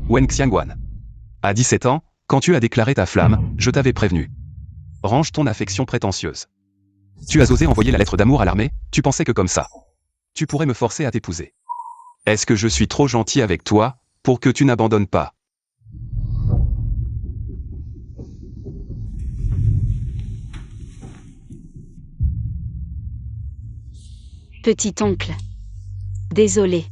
Wen Xiangguan. À 17 ans, quand tu as déclaré ta flamme, je t'avais prévenu. Range ton affection prétentieuse. Tu as osé envoyer la lettre d'amour à l'armée, tu pensais que comme ça, tu pourrais me forcer à t'épouser. Est-ce que je suis trop gentil avec toi, pour que tu n'abandonnes pas? Petit oncle. Désolé.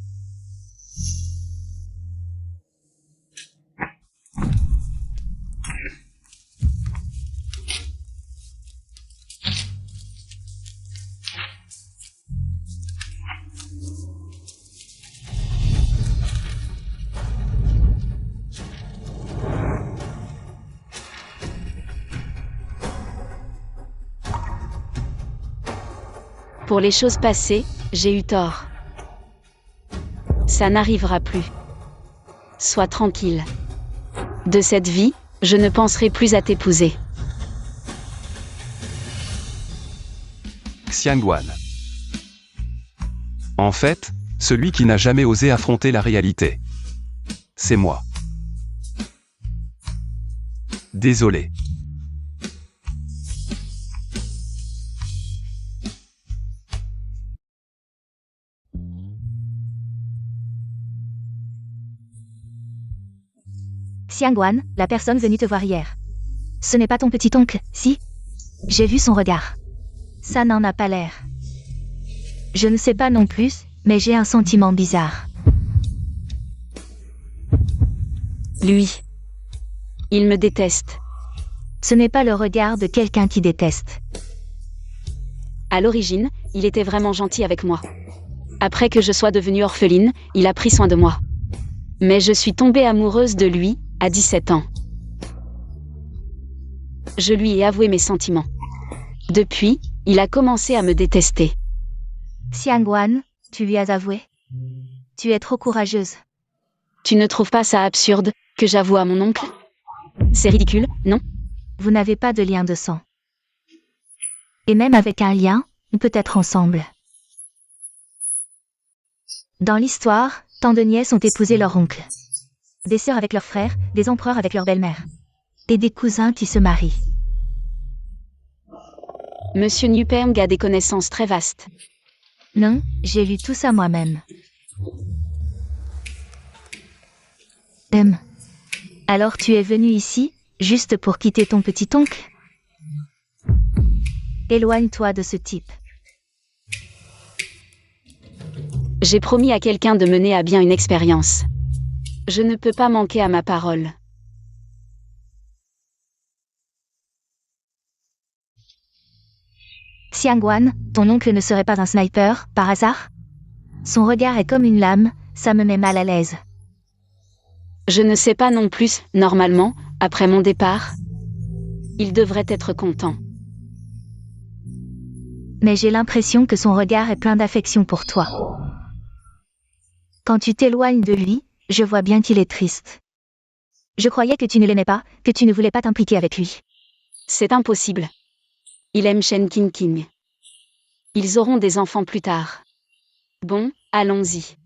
Pour les choses passées, j'ai eu tort. Ça n'arrivera plus. Sois tranquille. De cette vie, je ne penserai plus à t'épouser. Xiangguan. En fait, celui qui n'a jamais osé affronter la réalité. C'est moi. Désolé. Xiangguan, la personne venue te voir hier. Ce n'est pas ton petit-oncle, si? J'ai vu son regard. Ça n'en a pas l'air. Je ne sais pas non plus, mais j'ai un sentiment bizarre. Lui. Il me déteste. Ce n'est pas le regard de quelqu'un qui déteste. À l'origine, il était vraiment gentil avec moi. Après que je sois devenue orpheline, il a pris soin de moi. Mais je suis tombée amoureuse de lui, à 17 ans. Je lui ai avoué mes sentiments. Depuis, il a commencé à me détester. Xiangguan, tu lui as avoué? Tu es trop courageuse. Tu ne trouves pas ça absurde, que j'avoue à mon oncle? C'est ridicule, non? Vous n'avez pas de lien de sang. Et même avec un lien, on peut être ensemble. Dans l'histoire, tant de nièces ont épousé leur oncle. Des sœurs avec leurs frères, des empereurs avec leur belle-mère. Et des cousins qui se marient. Monsieur Nupeng a des connaissances très vastes. Non, j'ai lu tout ça moi-même. Alors tu es venu ici, juste pour quitter ton petit-oncle? Éloigne-toi de ce type. J'ai promis à quelqu'un de mener à bien une expérience. Je ne peux pas manquer à ma parole. Xiangguan, ton oncle ne serait pas un sniper, par hasard? Son regard est comme une lame, ça me met mal à l'aise. Je ne sais pas non plus, normalement, après mon départ. Il devrait être content. Mais j'ai l'impression que son regard est plein d'affection pour toi. Quand tu t'éloignes de lui, je vois bien qu'il est triste. Je croyais que tu ne l'aimais pas, que tu ne voulais pas t'impliquer avec lui. C'est impossible. Il aime Shen Qingqing. Ils auront des enfants plus tard. Bon, allons-y.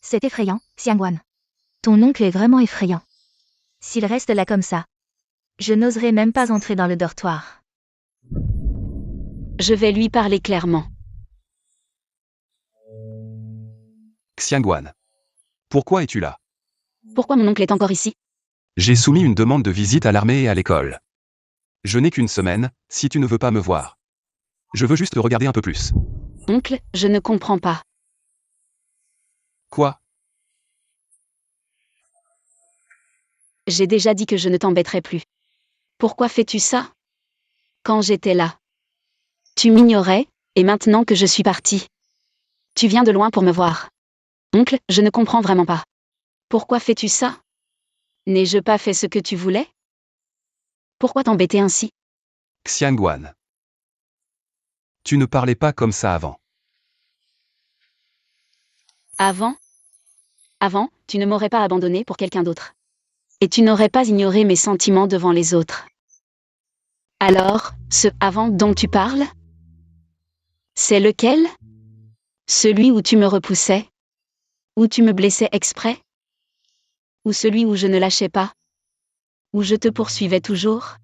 C'est effrayant, Xiangguan. Ton oncle est vraiment effrayant. S'il reste là comme ça, je n'oserais même pas entrer dans le dortoir. Je vais lui parler clairement. Xiangguan. Pourquoi es-tu là? Pourquoi mon oncle est encore ici? J'ai soumis une demande de visite à l'armée et à l'école. Je n'ai qu'une semaine, si tu ne veux pas me voir. Je veux juste regarder un peu plus. Oncle, je ne comprends pas. Quoi? J'ai déjà dit que je ne t'embêterai plus. Pourquoi fais-tu ça? Quand j'étais là. Tu m'ignorais, et maintenant que je suis partie. Tu viens de loin pour me voir. Oncle, je ne comprends vraiment pas. Pourquoi fais-tu ça? N'ai-je pas fait ce que tu voulais? Pourquoi t'embêter ainsi? Xiangguan. Tu ne parlais pas comme ça avant. Avant, tu ne m'aurais pas abandonné pour quelqu'un d'autre. Et tu n'aurais pas ignoré mes sentiments devant les autres. Alors, ce avant dont tu parles? C'est lequel? Celui où tu me repoussais? Où tu me blessais exprès? Ou celui où je ne lâchais pas? Où je te poursuivais toujours?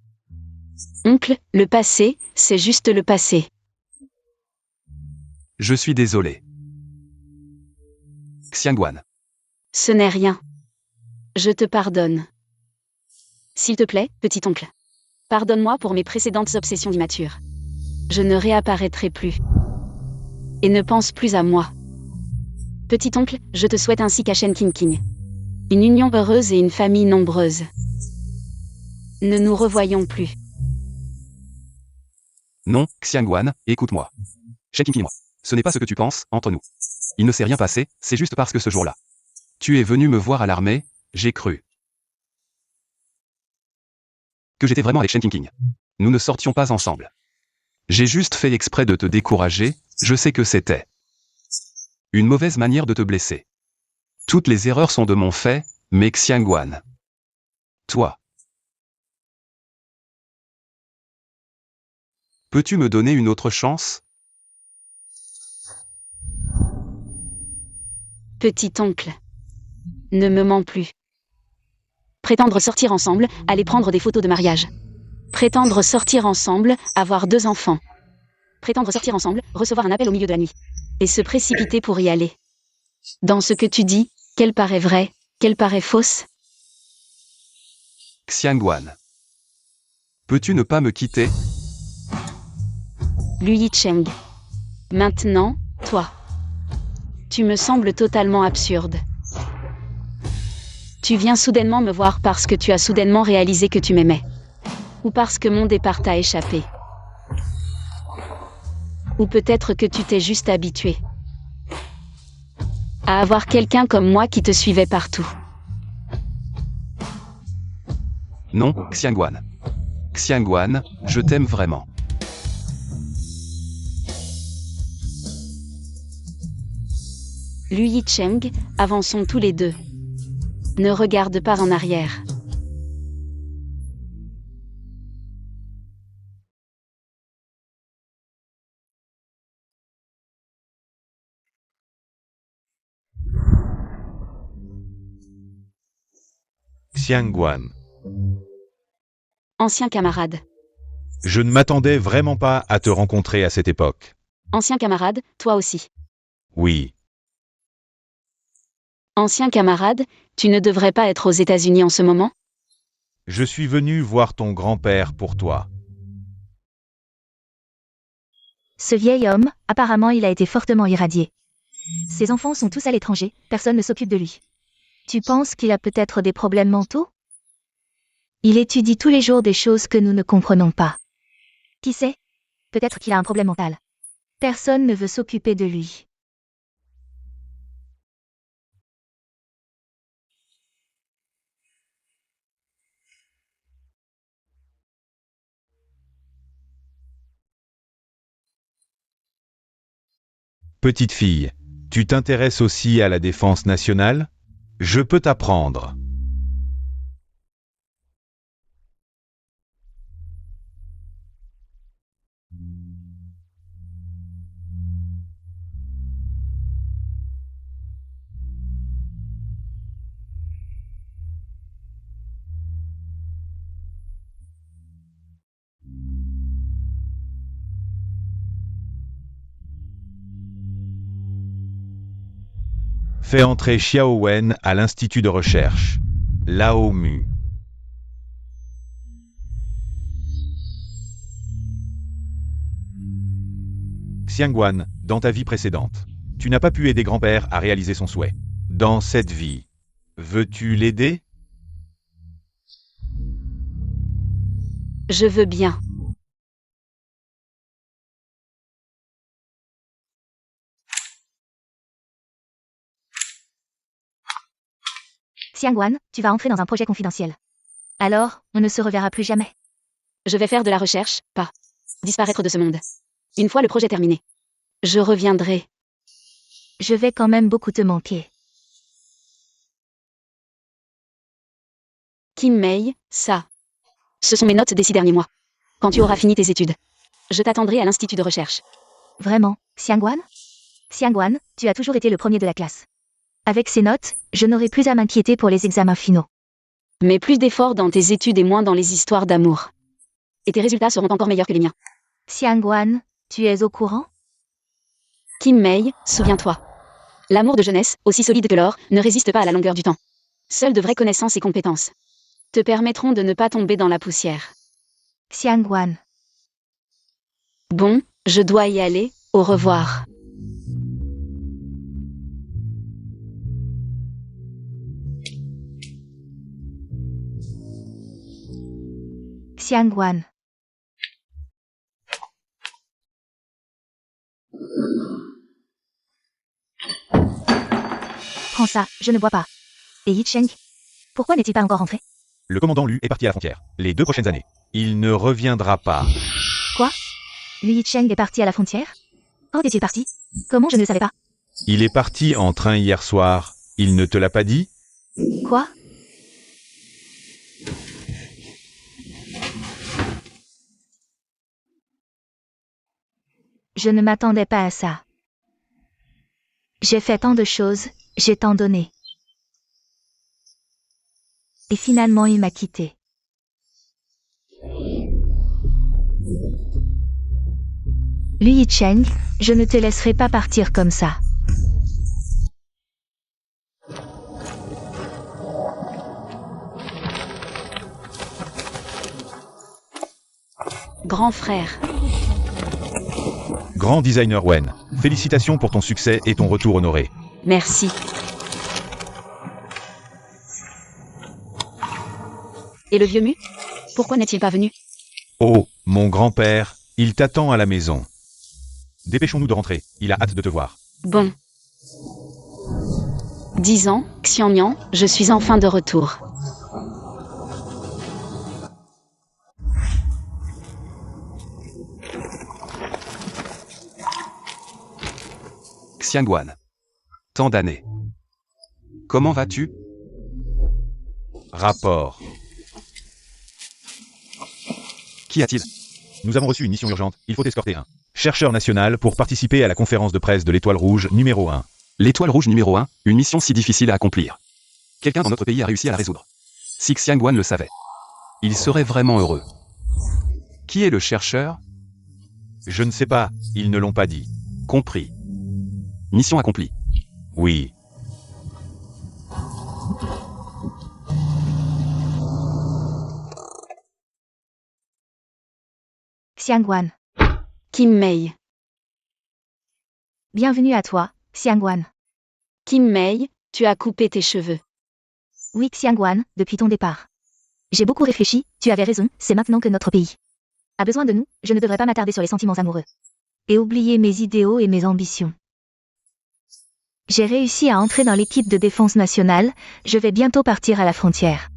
Oncle, le passé, c'est juste le passé. Je suis désolé. Xiangguan. Ce n'est rien. Je te pardonne. S'il te plaît, petit oncle. Pardonne-moi pour mes précédentes obsessions d'immature. Je ne réapparaîtrai plus. Et ne pense plus à moi. Petit oncle, je te souhaite ainsi qu'à Shen King. Une union heureuse et une famille nombreuse. Ne nous revoyons plus. Non, Xiangguan, écoute-moi. Shen King et moi. Ce n'est pas ce que tu penses, entre nous. Il ne s'est rien passé, c'est juste parce que ce jour-là. Tu es venu me voir à l'armée, j'ai cru que j'étais vraiment avec Shen King. Nous ne sortions pas ensemble. J'ai juste fait exprès de te décourager, je sais que c'était une mauvaise manière de te blesser. Toutes les erreurs sont de mon fait, mais Xiangguan. Toi. Peux-tu me donner une autre chance? Petit oncle. Ne me mens plus. Prétendre sortir ensemble, aller prendre des photos de mariage. Prétendre sortir ensemble, avoir 2 enfants. Prétendre sortir ensemble, recevoir un appel au milieu de la nuit. Et se précipiter pour y aller. Dans ce que tu dis, quelle paraît vraie, quelle paraît fausse? Xiangguan. Peux-tu ne pas me quitter? Lu Yicheng. Maintenant, toi. Tu me sembles totalement absurde. Tu viens soudainement me voir parce que tu as soudainement réalisé que tu m'aimais. Ou parce que mon départ t'a échappé. Ou peut-être que tu t'es juste habitué à avoir quelqu'un comme moi qui te suivait partout. Non, Xiangguan. Xiangguan, je t'aime vraiment. Lu Yicheng, avançons tous les deux. Ne regarde pas en arrière. Xiangguan. Ancien camarade. Je ne m'attendais vraiment pas à te rencontrer à cette époque. Ancien camarade, toi aussi. Oui. Ancien camarade, tu ne devrais pas être aux États-Unis en ce moment? Je suis venu voir ton grand-père pour toi. Ce vieil homme, apparemment il a été fortement irradié. Ses enfants sont tous à l'étranger, personne ne s'occupe de lui. Tu penses qu'il a peut-être des problèmes mentaux? Il étudie tous les jours des choses que nous ne comprenons pas. Qui sait? Peut-être qu'il a un problème mental. Personne ne veut s'occuper de lui. Petite fille, tu t'intéresses aussi à la défense nationale? Je peux t'apprendre. Fais entrer Xiao Wen à l'Institut de recherche. L'AOMU. Xiangguan, dans ta vie précédente, tu n'as pas pu aider grand-père à réaliser son souhait. Dans cette vie, veux-tu l'aider? Je veux bien. Xiangguan, tu vas entrer dans un projet confidentiel. Alors, on ne se reverra plus jamais. Je vais faire de la recherche, pas disparaître de ce monde. Une fois le projet terminé. Je reviendrai. Je vais quand même beaucoup te manquer. Kim Mei, ça. Ce sont mes notes des 6 derniers mois. Quand tu auras fini tes études, je t'attendrai à l'institut de recherche. Vraiment, Xiangguan? Xiangguan, tu as toujours été le premier de la classe. Avec ces notes, je n'aurai plus à m'inquiéter pour les examens finaux. Mais plus d'efforts dans tes études et moins dans les histoires d'amour. Et tes résultats seront encore meilleurs que les miens. Xiangguan, tu es au courant? Kim Mei, souviens-toi. L'amour de jeunesse, aussi solide que l'or, ne résiste pas à la longueur du temps. Seules de vraies connaissances et compétences te permettront de ne pas tomber dans la poussière. Xiangguan. Bon, je dois y aller, au revoir. Xiangguan. Prends ça, je ne bois pas. Et Yi Cheng? Pourquoi n'est-il pas encore rentré? Le commandant Lu est parti à la frontière. Les 2 prochaines années. Il ne reviendra pas. Quoi? Yi Cheng est parti à la frontière? Quand est-il parti? Comment je ne le savais pas? Il est parti en train hier soir. Il ne te l'a pas dit? Quoi? Je ne m'attendais pas à ça. J'ai fait tant de choses, j'ai tant donné. Et finalement il m'a quitté. Yi Cheng, je ne te laisserai pas partir comme ça. Grand frère. Grand designer Wen. Félicitations pour ton succès et ton retour honoré. Merci. Et le vieux Mu? Pourquoi n'est-il pas venu? Oh, mon grand-père, il t'attend à la maison. Dépêchons-nous de rentrer, il a hâte de te voir. Bon. 10 ans, Xiannian, je suis enfin de retour. Xiangguan. Tant d'années. Comment vas-tu? Rapport. Qu'y a-t-il? Nous avons reçu une mission urgente, il faut escorter un chercheur national pour participer à la conférence de presse de l'Étoile Rouge numéro 1. L'Étoile Rouge numéro 1, une mission si difficile à accomplir. Quelqu'un dans notre pays a réussi à la résoudre. Si Xiangguan le savait, il serait vraiment heureux. Qui est le chercheur? Je ne sais pas, ils ne l'ont pas dit. Compris. Mission accomplie. Oui. Xiangguan. Kim Mei. Bienvenue à toi, Xiangguan. Kim Mei, tu as coupé tes cheveux. Oui, Xiangguan, depuis ton départ. J'ai beaucoup réfléchi, tu avais raison, c'est maintenant que notre pays a besoin de nous, je ne devrais pas m'attarder sur les sentiments amoureux. Et oublier mes idéaux et mes ambitions. J'ai réussi à entrer dans l'équipe de défense nationale, je vais bientôt partir à la frontière.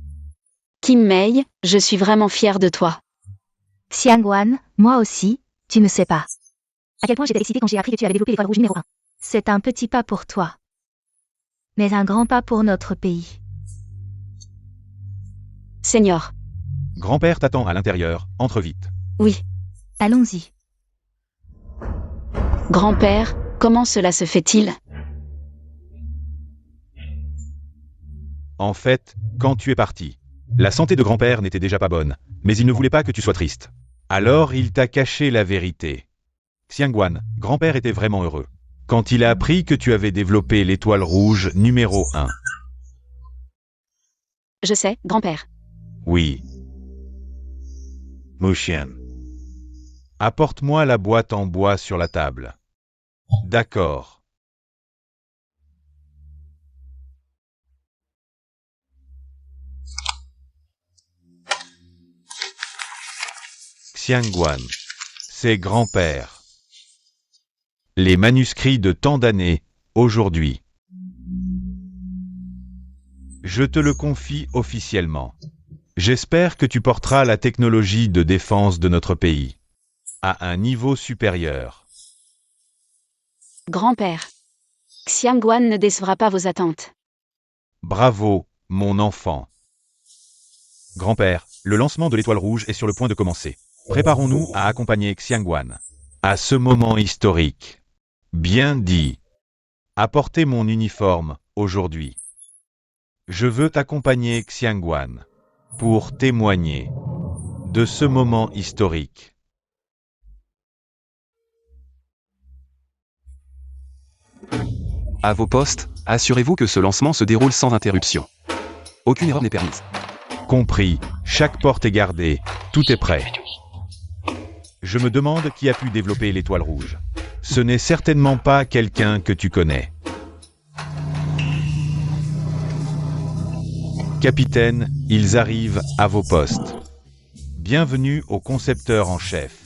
Kim Mei, je suis vraiment fière de toi. Xiangguan, moi aussi, tu ne sais pas. À quel point j'étais excitée quand j'ai appris que tu avais développé l'Étoile Rouge numéro 1. C'est un petit pas pour toi. Mais un grand pas pour notre pays. Seigneur. Grand-père t'attend à l'intérieur, entre vite. Oui. Allons-y. Grand-père, comment cela se fait-il? En fait, quand tu es parti, la santé de grand-père n'était déjà pas bonne, mais il ne voulait pas que tu sois triste. Alors il t'a caché la vérité. Xiangguan, grand-père était vraiment heureux quand il a appris que tu avais développé l'Étoile Rouge numéro 1. Je sais, grand-père. Oui. Muxian. Apporte-moi la boîte en bois sur la table. D'accord. Xiangguan. C'est grand-père. Les manuscrits de tant d'années, aujourd'hui. Je te le confie officiellement. J'espère que tu porteras la technologie de défense de notre pays à un niveau supérieur. Grand-père. Xiangguan ne décevra pas vos attentes. Bravo, mon enfant. Grand-père, le lancement de l'étoile rouge est sur le point de commencer. Préparons-nous à accompagner Xiangwan. À ce moment historique. Bien dit. Apportez mon uniforme, aujourd'hui. Je veux t'accompagner Xiangwan. Pour témoigner de ce moment historique. À vos postes, assurez-vous que ce lancement se déroule sans interruption. Aucune erreur n'est permise. Compris, chaque porte est gardée, tout est prêt. Je me demande qui a pu développer l'étoile rouge. Ce n'est certainement pas quelqu'un que tu connais. Capitaine, ils arrivent à vos postes. Bienvenue au concepteur en chef.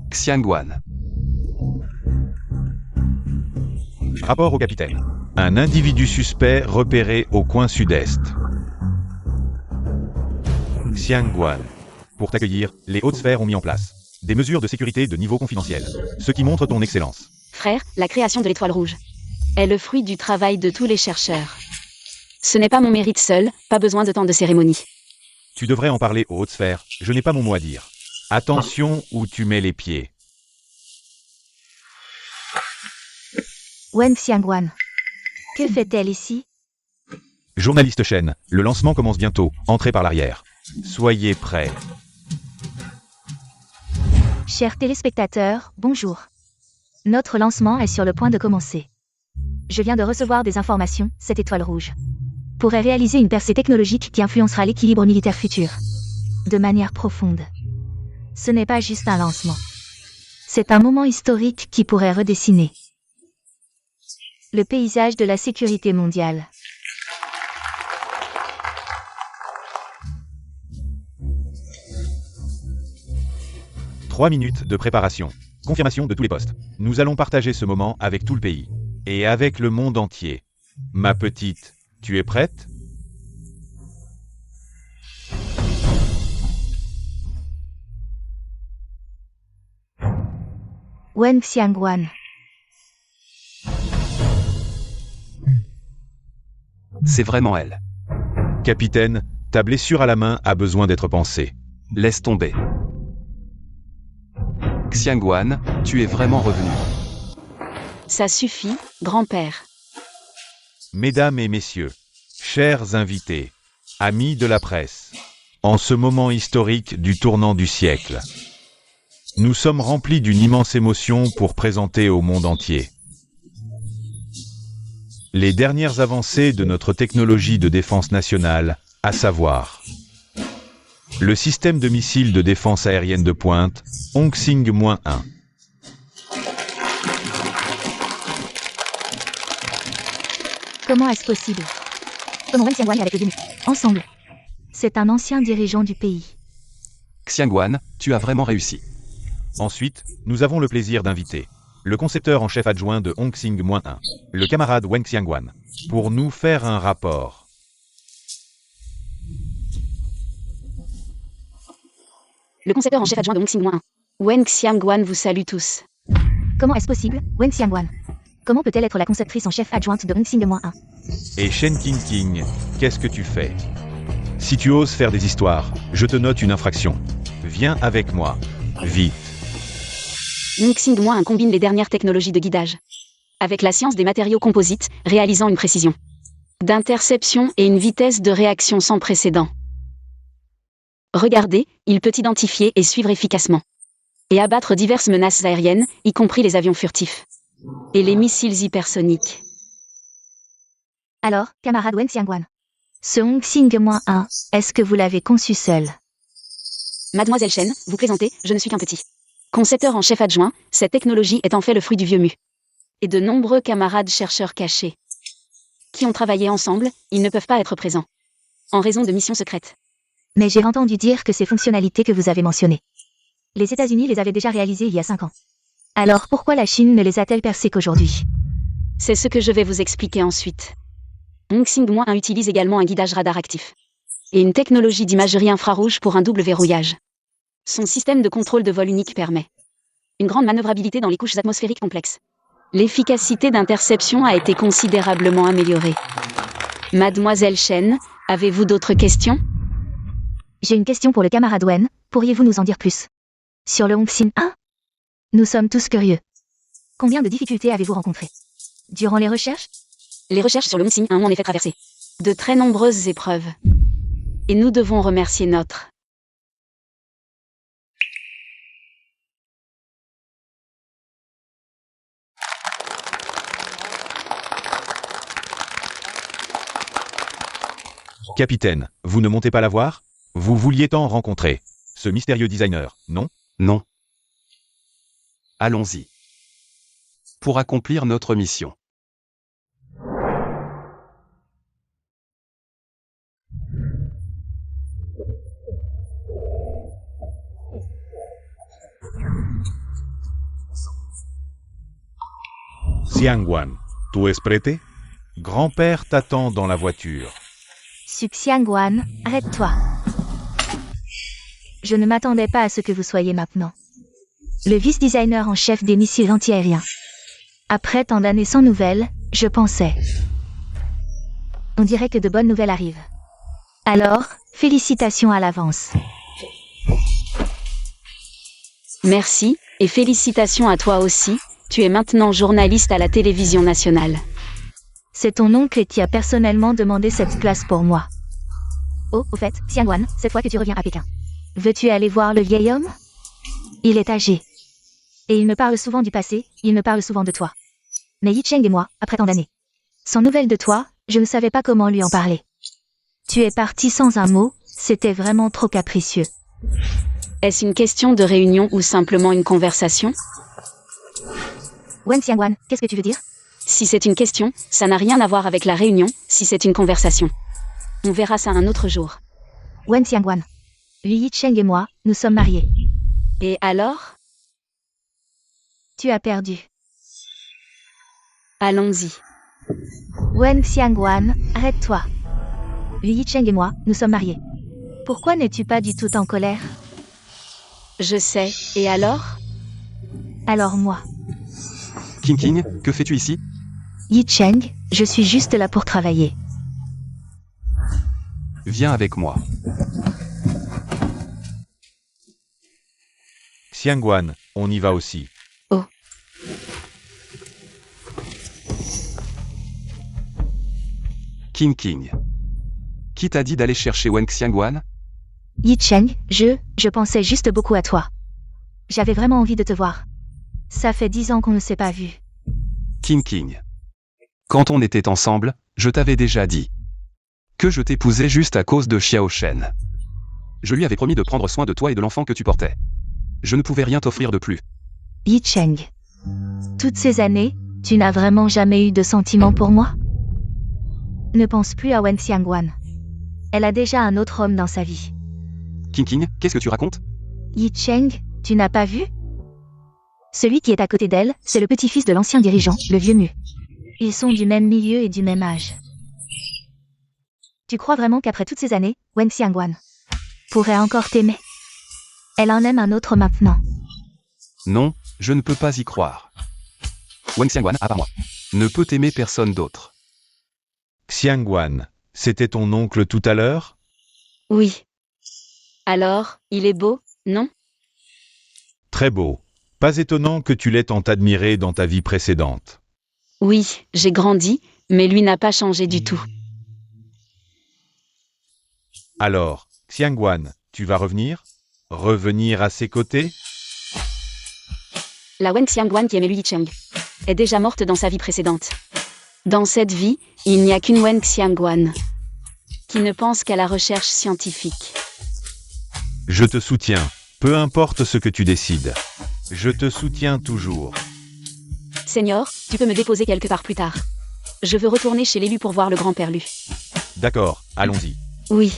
Xiangwan. Rapport au capitaine. Un individu suspect repéré au coin sud-est. Xiangwan. Pour t'accueillir, les hautes sphères ont mis en place des mesures de sécurité de niveau confidentiel, ce qui montre ton excellence. Frère, la création de l'étoile rouge est le fruit du travail de tous les chercheurs. Ce n'est pas mon mérite seul, pas besoin de tant de cérémonies. Tu devrais en parler aux hautes sphères, je n'ai pas mon mot à dire. Attention où tu mets les pieds. Wen Xiangwan. Que fait-elle ici? Journaliste chaîne, le lancement commence bientôt, entrez par l'arrière. Soyez prêts. Chers téléspectateurs, bonjour. Notre lancement est sur le point de commencer. Je viens de recevoir des informations, cette étoile rouge pourrait réaliser une percée technologique qui influencera l'équilibre militaire futur. De manière profonde. Ce n'est pas juste un lancement. C'est un moment historique qui pourrait redessiner le paysage de la sécurité mondiale. « 3 minutes de préparation. Confirmation de tous les postes. Nous allons partager ce moment avec tout le pays. Et avec le monde entier. Ma petite, tu es prête ? Wen Xiangwan. C'est vraiment elle. Capitaine, ta blessure à la main a besoin d'être pansée. Laisse tomber. Xiangwan, tu es vraiment revenu. Ça suffit, grand-père. Mesdames et messieurs, chers invités, amis de la presse, en ce moment historique du tournant du siècle, nous sommes remplis d'une immense émotion pour présenter au monde entier les dernières avancées de notre technologie de défense nationale, à savoir le système de missiles de défense aérienne de pointe, Hongxing-1. Comment est-ce possible? Comment Wen Xiangwan est avec le Vénu? Ensemble. C'est un ancien dirigeant du pays. Xiangwan, tu as vraiment réussi. Ensuite, nous avons le plaisir d'inviter le concepteur en chef adjoint de Hongxing-1, le camarade Wen Xiangwan, pour nous faire un rapport. Le concepteur en chef adjoint de Hongxing-1. Wen Xiangwan vous salue tous. Comment est-ce possible, Wen Xiangwan? Comment peut-elle être la conceptrice en chef adjointe de Hongxing-1? Et Shen Qingqing, qu'est-ce que tu fais? Si tu oses faire des histoires, je te note une infraction. Viens avec moi. Vite. Hongxing-1 combine les dernières technologies de guidage avec la science des matériaux composites, réalisant une précision d'interception et une vitesse de réaction sans précédent. Regardez, il peut identifier et suivre efficacement et abattre diverses menaces aériennes, y compris les avions furtifs et les missiles hypersoniques. Alors, camarade Wen Xiangwan, ce Hongxing-1, est-ce que vous l'avez conçu seul? Mademoiselle Chen, vous plaisantez, je ne suis qu'un petit concepteur en chef adjoint, cette technologie est en fait le fruit du vieux mu. Et de nombreux camarades chercheurs cachés qui ont travaillé ensemble, ils ne peuvent pas être présents en raison de missions secrètes. Mais j'ai entendu dire que ces fonctionnalités que vous avez mentionnées, les États-Unis les avaient déjà réalisées il y a 5 ans. Alors pourquoi la Chine ne les a-t-elle percées qu'aujourd'hui? C'est ce que je vais vous expliquer ensuite. Hongxing-1 utilise également un guidage radar actif et une technologie d'imagerie infrarouge pour un double verrouillage. Son système de contrôle de vol unique permet une grande manœuvrabilité dans les couches atmosphériques complexes. L'efficacité d'interception a été considérablement améliorée. Mademoiselle Chen, avez-vous d'autres questions? J'ai une question pour le camarade Wen, pourriez-vous nous en dire plus? Sur le Hongxin 1? Nous sommes tous curieux. Combien de difficultés avez-vous rencontrées? Durant les recherches? Les recherches sur le Hongxin 1 ont en effet traversé de très nombreuses épreuves. Et nous devons remercier notre Capitaine, vous ne montez pas la voir? Vous vouliez tant rencontrer ce mystérieux designer, non? Non. Allons-y. Pour accomplir notre mission. Xiangwan, tu es prêté? Grand-père t'attend dans la voiture. Xiangwan, arrête-toi. Je ne m'attendais pas à ce que vous soyez maintenant. Le vice-designer en chef des missiles antiaériens. Après tant d'années sans nouvelles, je pensais. On dirait que de bonnes nouvelles arrivent. Alors, félicitations à l'avance. Merci, et félicitations à toi aussi, tu es maintenant journaliste à la télévision nationale. C'est ton oncle qui a personnellement demandé cette place pour moi. Oh, au fait, Xiangwan, cette fois que tu reviens à Pékin. Veux-tu aller voir le vieil homme? Il est âgé. Et il me parle souvent du passé, il me parle souvent de toi. Mais Yi Cheng et moi, après tant d'années. Sans nouvelles de toi, je ne savais pas comment lui en parler. Tu es parti sans un mot, c'était vraiment trop capricieux. Est-ce une question de réunion ou simplement une conversation? Wen Xiangwan, qu'est-ce que tu veux dire? Si c'est une question, ça n'a rien à voir avec la réunion, si c'est une conversation. On verra ça un autre jour. Wen Xiangwan. Lui Yi Cheng et moi, nous sommes mariés. Et alors? Tu as perdu. Allons-y. Wen Xiangwan, arrête-toi. Lui Yi Cheng et moi, nous sommes mariés. Pourquoi n'es-tu pas du tout en colère? Je sais, et alors? Alors moi. King, que fais-tu ici? Yi Cheng, je suis juste là pour travailler. Viens avec moi. Xiangwan, on y va aussi. Oh. King. Qui t'a dit d'aller chercher Wen Xiangwan? Yi Cheng, je pensais juste beaucoup à toi. J'avais vraiment envie de te voir. Ça fait 10 ans qu'on ne s'est pas vu. King. Quand on était ensemble, je t'avais déjà dit que je t'épousais juste à cause de Xiao Shen. Je lui avais promis de prendre soin de toi et de l'enfant que tu portais. Je ne pouvais rien t'offrir de plus. Yi Cheng. Toutes ces années, tu n'as vraiment jamais eu de sentiments pour moi? Ne pense plus à Wen Xiangwan. Elle a déjà un autre homme dans sa vie. King, qu'est-ce que tu racontes? Yi Cheng, tu n'as pas vu? Celui qui est à côté d'elle, c'est le petit-fils de l'ancien dirigeant, le vieux Mu. Ils sont du même milieu et du même âge. Tu crois vraiment qu'après toutes ces années, Wen Xiangwan pourrait encore t'aimer? Elle en aime un autre maintenant. Non, je ne peux pas y croire. Wen Xiangwan, à part moi, ne peut aimer personne d'autre. Xiangwan, c'était ton oncle tout à l'heure? Oui. Alors, il est beau, non? Très beau. Pas étonnant que tu l'aies tant admiré dans ta vie précédente. Oui, j'ai grandi, mais lui n'a pas changé du tout. Alors, Xiangwan, tu vas revenir? Revenir à ses côtés? La Wen Xiangwan qui aimait Lui Yicheng est déjà morte dans sa vie précédente. Dans cette vie, il n'y a qu'une Wen Xiangwan qui ne pense qu'à la recherche scientifique. Je te soutiens, peu importe ce que tu décides. Je te soutiens toujours. Seigneur, tu peux me déposer quelque part plus tard. Je veux retourner chez l'élu pour voir le grand-père Lu. D'accord, allons-y. Oui.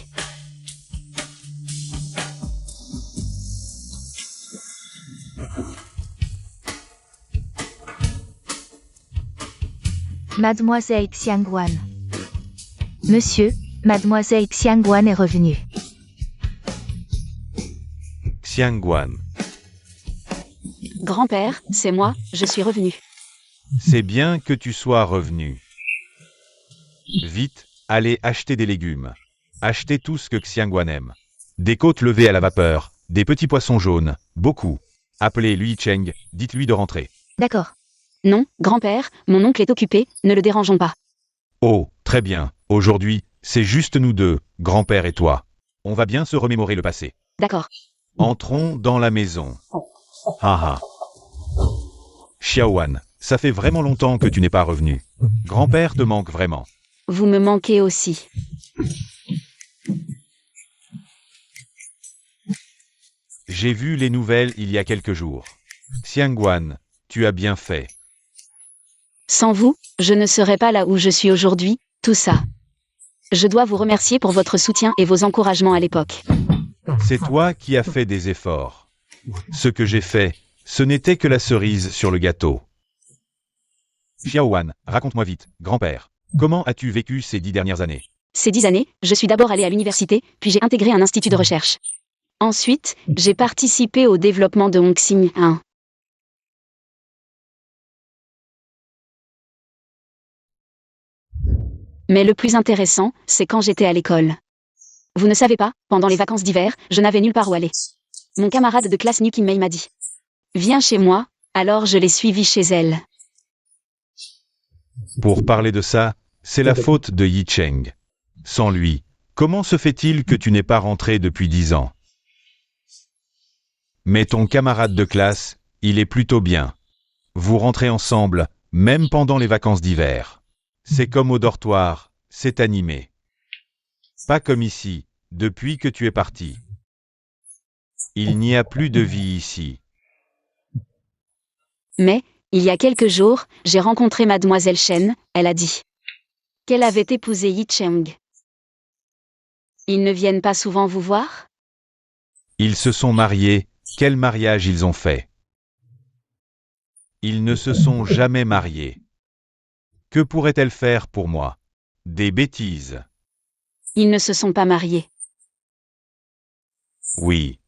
Mademoiselle Xiangwan. Monsieur, Mademoiselle Xiangwan est revenue. Xiangwan. Grand-père, c'est moi, je suis revenu. C'est bien que tu sois revenu. Vite, allez acheter des légumes. Achetez tout ce que Xiangguan aime. Des côtes levées à la vapeur, des petits poissons jaunes, beaucoup. Appelez Lui Cheng, dites-lui de rentrer. D'accord. Non, grand-père, mon oncle est occupé, ne le dérangeons pas. Oh, très bien. Aujourd'hui, c'est juste nous deux, grand-père et toi. On va bien se remémorer le passé. D'accord. Entrons dans la maison. Haha. Xiaowan, ça fait vraiment longtemps que tu n'es pas revenu. Grand-père te manque vraiment. Vous me manquez aussi. J'ai vu les nouvelles il y a quelques jours. Xiangguan, tu as bien fait. Sans vous, je ne serais pas là où je suis aujourd'hui, tout ça. Je dois vous remercier pour votre soutien et vos encouragements à l'époque. C'est toi qui as fait des efforts. Ce que j'ai fait, ce n'était que la cerise sur le gâteau. Xiaowan, raconte-moi vite, grand-père. Comment as-tu vécu ces 10 dernières années? Ces 10 années, je suis d'abord allée à l'université, puis j'ai intégré un institut de recherche. Ensuite, j'ai participé au développement de Hongxing 1. Mais le plus intéressant, c'est quand j'étais à l'école. Vous ne savez pas, pendant les vacances d'hiver, je n'avais nulle part où aller. Mon camarade de classe New Kim Mei m'a dit « Viens chez moi », alors je l'ai suivi chez elle. Pour parler de ça, c'est la faute de Yi Cheng. Sans lui, comment se fait-il que tu n'es pas rentré depuis 10 ans? Mais ton camarade de classe, il est plutôt bien. Vous rentrez ensemble, même pendant les vacances d'hiver. C'est comme au dortoir, c'est animé. Pas comme ici, depuis que tu es parti. Il n'y a plus de vie ici. Mais, il y a quelques jours, j'ai rencontré mademoiselle Shen, elle a dit qu'elle avait épousé Yi Cheng. Ils ne viennent pas souvent vous voir? Ils se sont mariés, quel mariage ils ont fait? Ils ne se sont jamais mariés. Que pourrait-elle faire pour moi? Des bêtises. Ils ne se sont pas mariés. Oui.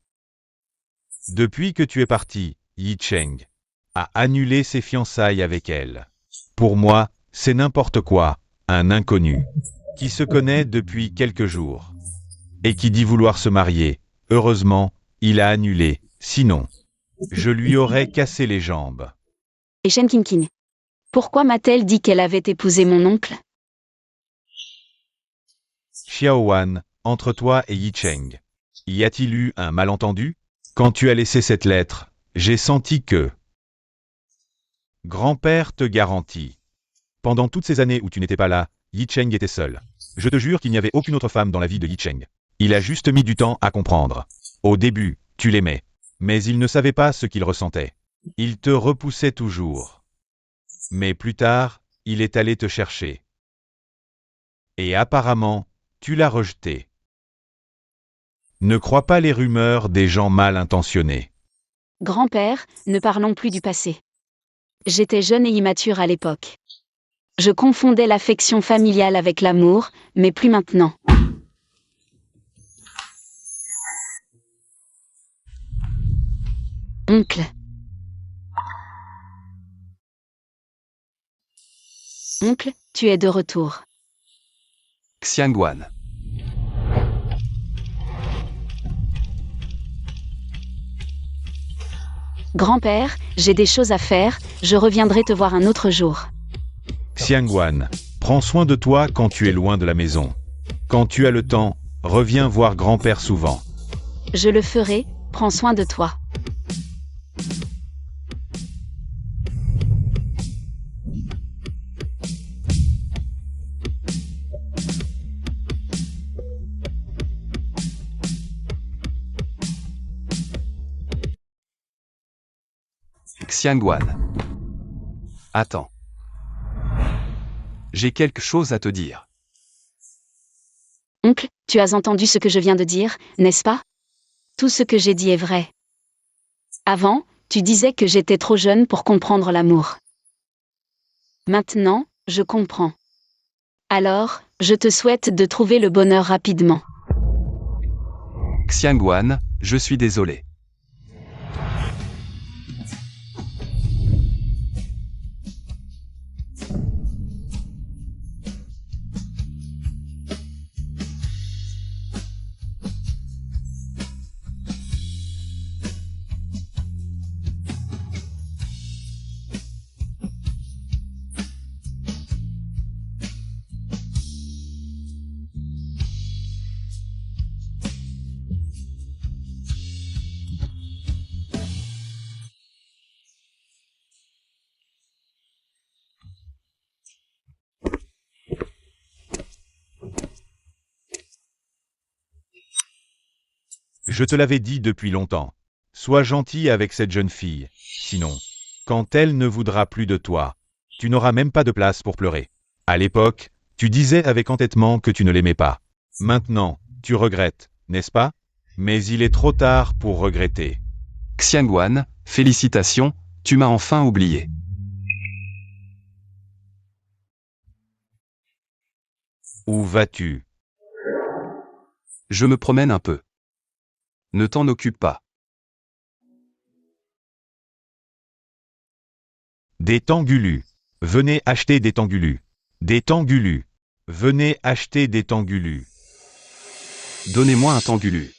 Depuis que tu es parti, Yi Cheng a annulé ses fiançailles avec elle. Pour moi, c'est n'importe quoi, un inconnu, qui se connaît depuis quelques jours, et qui dit vouloir se marier. Heureusement, il a annulé, sinon, je lui aurais cassé les jambes. Et Shen Qingqing. Pourquoi m'a-t-elle dit qu'elle avait épousé mon oncle? Xiaowan, entre toi et Yi Cheng, y a-t-il eu un malentendu? Quand tu as laissé cette lettre, j'ai senti que... Grand-père te garantit. Pendant toutes ces années où tu n'étais pas là, Yi Cheng était seul. Je te jure qu'il n'y avait aucune autre femme dans la vie de Yi Cheng. Il a juste mis du temps à comprendre. Au début, tu l'aimais. Mais il ne savait pas ce qu'il ressentait. Il te repoussait toujours. Mais plus tard, il est allé te chercher. Et apparemment, tu l'as rejeté. Ne crois pas les rumeurs des gens mal intentionnés. Grand-père, ne parlons plus du passé. J'étais jeune et immature à l'époque. Je confondais l'affection familiale avec l'amour, mais plus maintenant. Oncle. Oncle, tu es de retour. Xiangguan. Grand-père, j'ai des choses à faire, je reviendrai te voir un autre jour. Xiangguan, prends soin de toi quand tu es loin de la maison. Quand tu as le temps, reviens voir grand-père souvent. Je le ferai, prends soin de toi. Xiangguan. Attends. J'ai quelque chose à te dire. Oncle, tu as entendu ce que je viens de dire, n'est-ce pas? Tout ce que j'ai dit est vrai. Avant, tu disais que j'étais trop jeune pour comprendre l'amour. Maintenant, je comprends. Alors, je te souhaite de trouver le bonheur rapidement. Xiangguan, je suis désolé. Je te l'avais dit depuis longtemps. Sois gentil avec cette jeune fille. Sinon, quand elle ne voudra plus de toi, tu n'auras même pas de place pour pleurer. À l'époque, tu disais avec entêtement que tu ne l'aimais pas. Maintenant, tu regrettes, n'est-ce pas? Mais il est trop tard pour regretter. Xiangwan, félicitations, tu m'as enfin oublié. Où vas-tu? Je me promène un peu. Ne t'en occupe pas. Des tangulus. Venez acheter des tangulus. Des tangulus. Venez acheter des tangulus. Donnez-moi un tangulu.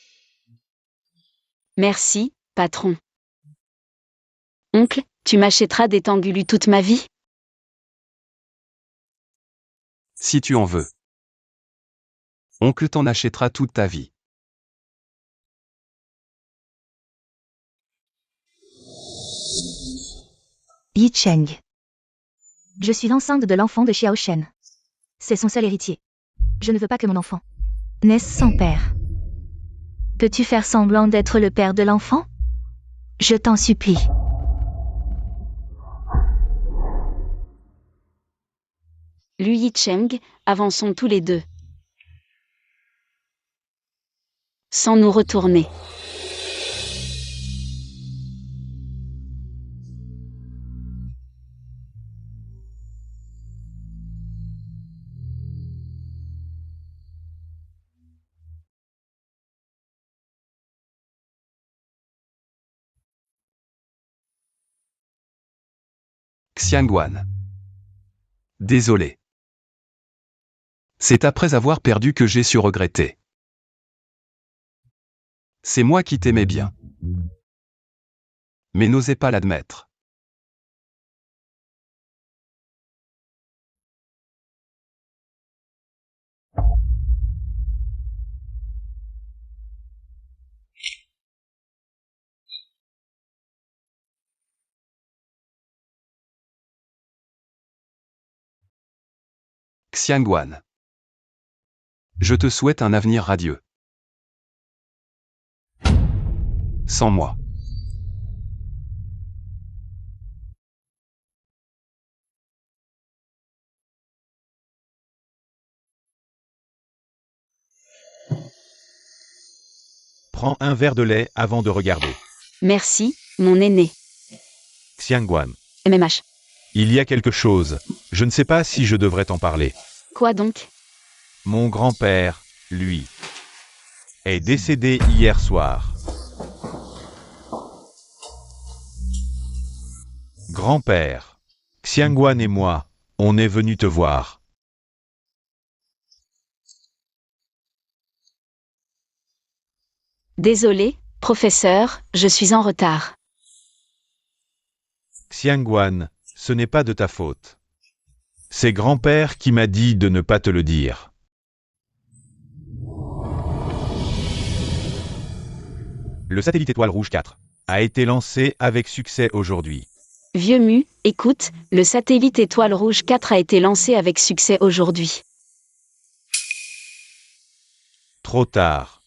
Merci, patron. Oncle, tu m'achèteras des tangulus toute ma vie? Si tu en veux. Oncle t'en achètera toute ta vie. Yi Cheng. Je suis l'enceinte de l'enfant de Xiao Shen. C'est son seul héritier. Je ne veux pas que mon enfant naisse sans père. Peux-tu faire semblant d'être le père de l'enfant? Je t'en supplie. Lui Yi Cheng, avançons tous les deux. Sans nous retourner. Xiangwan. Désolé. C'est après avoir perdu que j'ai su regretter. C'est moi qui t'aimais bien. Mais n'osais pas l'admettre. Xiangwan. Je te souhaite un avenir radieux. Sans moi. Prends un verre de lait avant de regarder. Merci, mon aîné. Xiangwan. MMH. Il y a quelque chose. Je ne sais pas si je devrais t'en parler. Quoi donc? Mon grand-père, lui, est décédé hier soir. Grand-père, Xiangwan et moi, on est venus te voir. Désolé, professeur, je suis en retard. Xiangwan, ce n'est pas de ta faute. C'est grand-père qui m'a dit de ne pas te le dire. Le satellite étoile rouge 4 a été lancé avec succès aujourd'hui. Vieux Mu, écoute, le satellite étoile rouge 4 a été lancé avec succès aujourd'hui. Trop tard.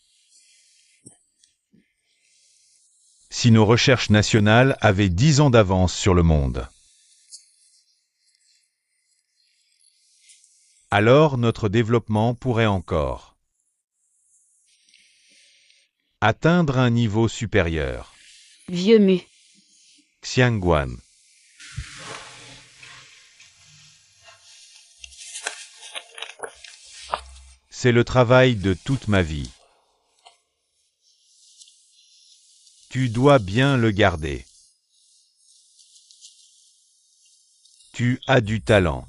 Si nos recherches nationales avaient 10 ans d'avance sur le monde. Alors notre développement pourrait encore atteindre un niveau supérieur. Vieux Mu. Xiangwan. C'est le travail de toute ma vie. Tu dois bien le garder. Tu as du talent.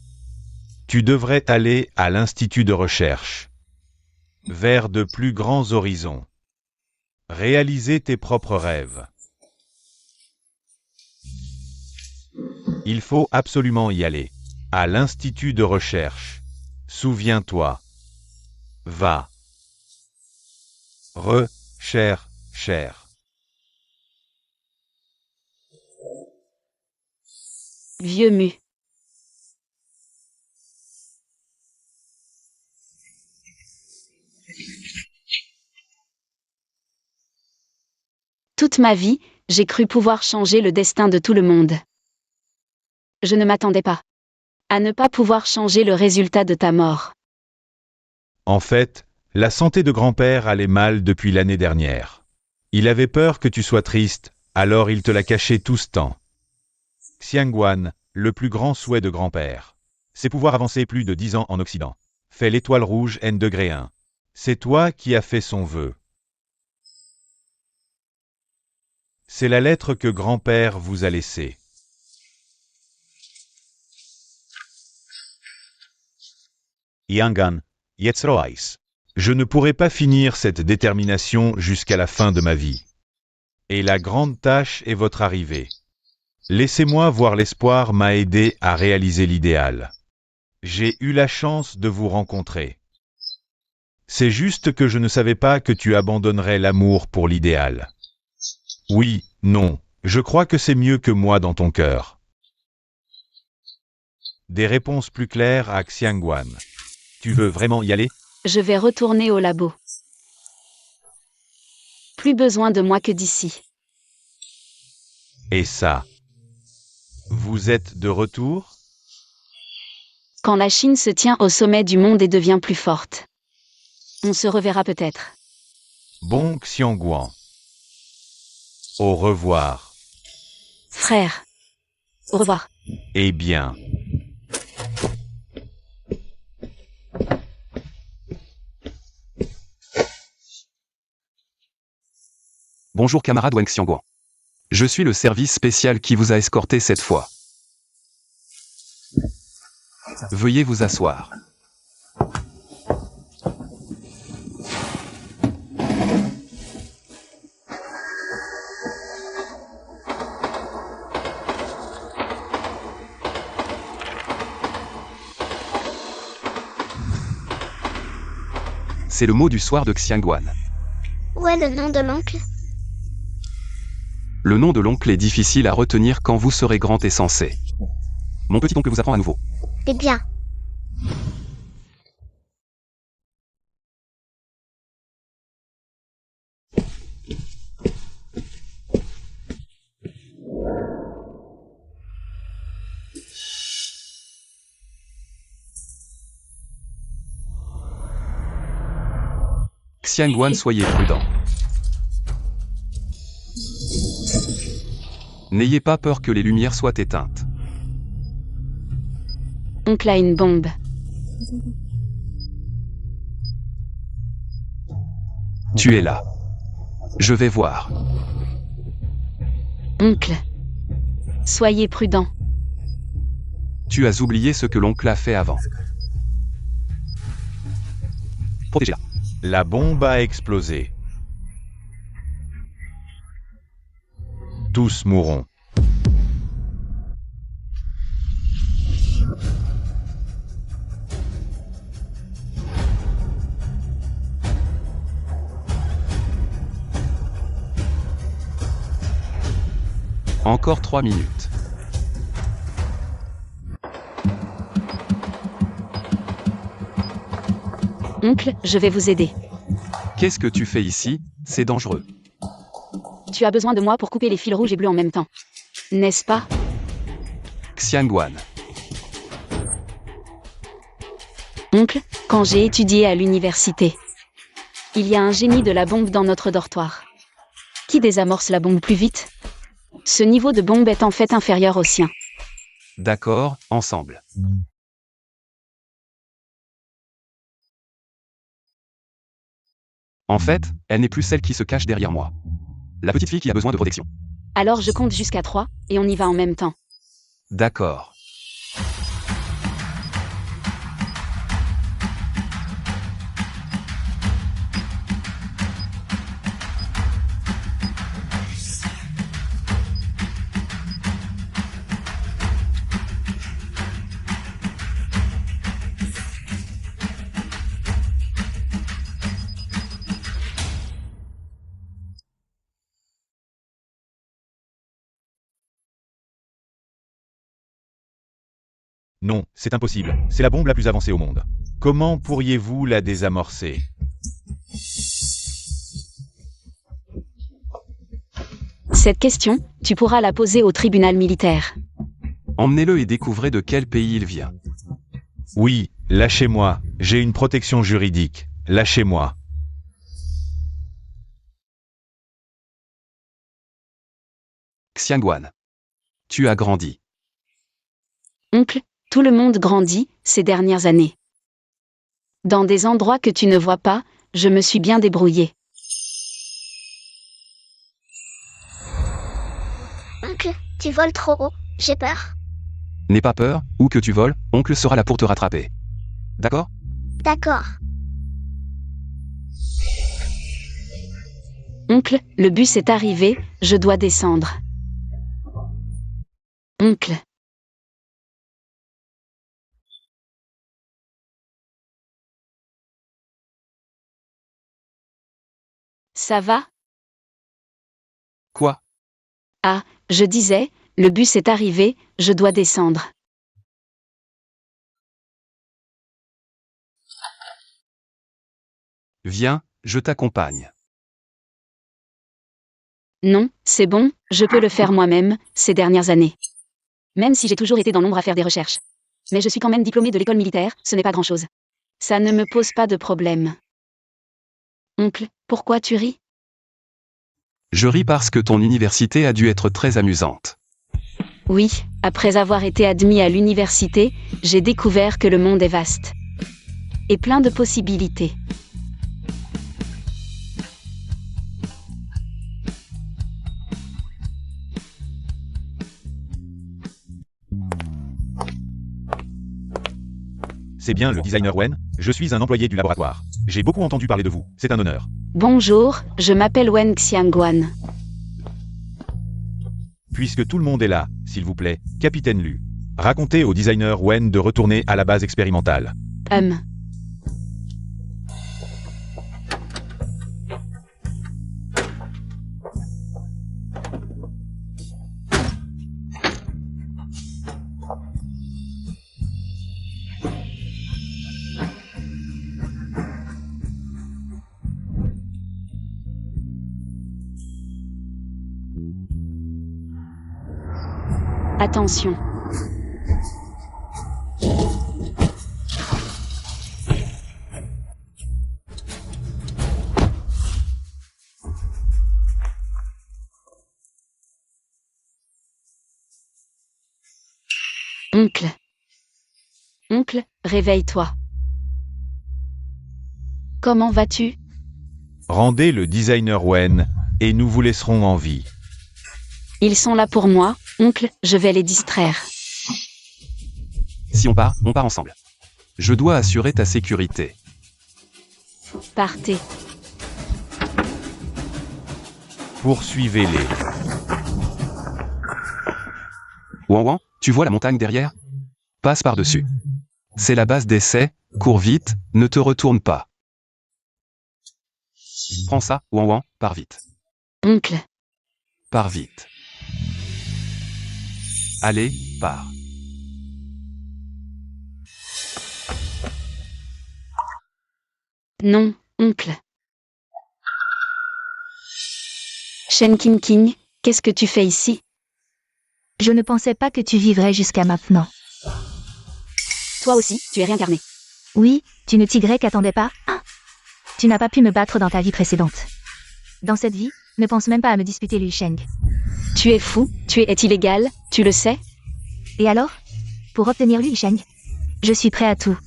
Tu devrais aller à l'institut de recherche. Vers de plus grands horizons. Réaliser tes propres rêves. Il faut absolument y aller. À l'institut de recherche. Souviens-toi. Va. Cher. Vieux Mu. Toute ma vie, j'ai cru pouvoir changer le destin de tout le monde. Je ne m'attendais pas à ne pas pouvoir changer le résultat de ta mort. En fait, la santé de grand-père allait mal depuis l'année dernière. Il avait peur que tu sois triste, alors il te l'a caché tout ce temps. Xiangguan, le plus grand souhait de grand-père, c'est pouvoir avancer plus de 10 ans en Occident. Fais l'étoile rouge N-1. C'est toi qui as fait son vœu. C'est la lettre que grand-père vous a laissée. Yangan, Yetzrois. Je ne pourrai pas finir cette détermination jusqu'à la fin de ma vie. Et la grande tâche est votre arrivée. Laissez-moi voir l'espoir m'a aidé à réaliser l'idéal. J'ai eu la chance de vous rencontrer. C'est juste que je ne savais pas que tu abandonnerais l'amour pour l'idéal. Oui, non, je crois que c'est mieux que moi dans ton cœur. Des réponses plus claires à Xiangguan. Tu veux vraiment y aller? Je vais retourner au labo. Plus besoin de moi que d'ici. Et ça? Vous êtes de retour? Quand la Chine se tient au sommet du monde et devient plus forte. On se reverra peut-être. Bon Xiangguan. Au revoir. Frère. Au revoir. Eh bien. Bonjour camarade Wang Xiangguan. Je suis le service spécial qui vous a escorté cette fois. Veuillez vous asseoir. C'est le mot du soir de Xiangguan. Où est le nom de l'oncle? Le nom de l'oncle est difficile à retenir quand vous serez grand et sensé. Mon petit oncle vous apprend à nouveau. Eh bien. Xiangguan, soyez prudent. N'ayez pas peur que les lumières soient éteintes. Oncle a une bombe. Tu es là. Je vais voir. Oncle. Soyez prudent. Tu as oublié ce que l'oncle a fait avant. Protégez-la. La bombe a explosé. Tous mourront. Encore 3 minutes. Oncle, je vais vous aider. Qu'est-ce que tu fais ici? C'est dangereux. Tu as besoin de moi pour couper les fils rouges et bleus en même temps. N'est-ce pas? Xiangguan. Oncle, quand j'ai étudié à l'université, il y a un génie de la bombe dans notre dortoir. Qui désamorce la bombe plus vite? Ce niveau de bombe est en fait inférieur au sien. D'accord, ensemble. En fait, elle n'est plus celle qui se cache derrière moi. La petite fille qui a besoin de protection. Alors je compte jusqu'à 3, et on y va en même temps. D'accord. Non, c'est impossible. C'est la bombe la plus avancée au monde. Comment pourriez-vous la désamorcer? Cette question, tu pourras la poser au tribunal militaire. Emmenez-le et découvrez de quel pays il vient. Oui, lâchez-moi, j'ai une protection juridique. Lâchez-moi. Xiangguan. Tu as grandi. Oncle, tout le monde grandit ces dernières années. Dans des endroits que tu ne vois pas, je me suis bien débrouillée. Oncle, tu voles trop haut. J'ai peur. N'aie pas peur, où que tu voles, oncle sera là pour te rattraper. D'accord? D'accord. Oncle, le bus est arrivé, je dois descendre. Oncle. Ça va? Quoi? Ah, je disais, le bus est arrivé, je dois descendre. Viens, je t'accompagne. Non, c'est bon, je peux le faire moi-même, ces dernières années. Même si j'ai toujours été dans l'ombre à faire des recherches. Mais je suis quand même diplômée de l'école militaire, ce n'est pas grand-chose. Ça ne me pose pas de problème. Oncle, pourquoi tu ris? Je ris parce que ton université a dû être très amusante. Oui, après avoir été admis à l'université, j'ai découvert que le monde est vaste. Et plein de possibilités. C'est bien le designer Wen, je suis un employé du laboratoire. J'ai beaucoup entendu parler de vous, c'est un honneur. Bonjour, je m'appelle Wen Xiangguan. Puisque tout le monde est là, s'il vous plaît, Capitaine Lu. Racontez au designer Wen de retourner à la base expérimentale. Attention. Oncle. Oncle, réveille-toi. Comment vas-tu? Rendez le designer Wen, et nous vous laisserons en vie. Ils sont là pour moi, oncle, je vais les distraire. Si on part ensemble. Je dois assurer ta sécurité. Partez. Poursuivez-les. Wan, tu vois la montagne derrière? Passe par-dessus. C'est la base d'essai, cours vite, ne te retourne pas. Prends ça, Wan, pars vite. Oncle. Pars vite. Allez, pars. Non, oncle. Shen King, qu'est-ce que tu fais ici? Je ne pensais pas que tu vivrais jusqu'à maintenant. Toi aussi, tu es réincarné. Oui, tu ne t'y attendais pas? Tu n'as pas pu me battre dans ta vie précédente. Dans cette vie, ne pense même pas à me disputer Liu Sheng. Tu es fou, tu es illégal, tu le sais? Et alors? Pour obtenir Liu Sheng, je suis prêt à tout.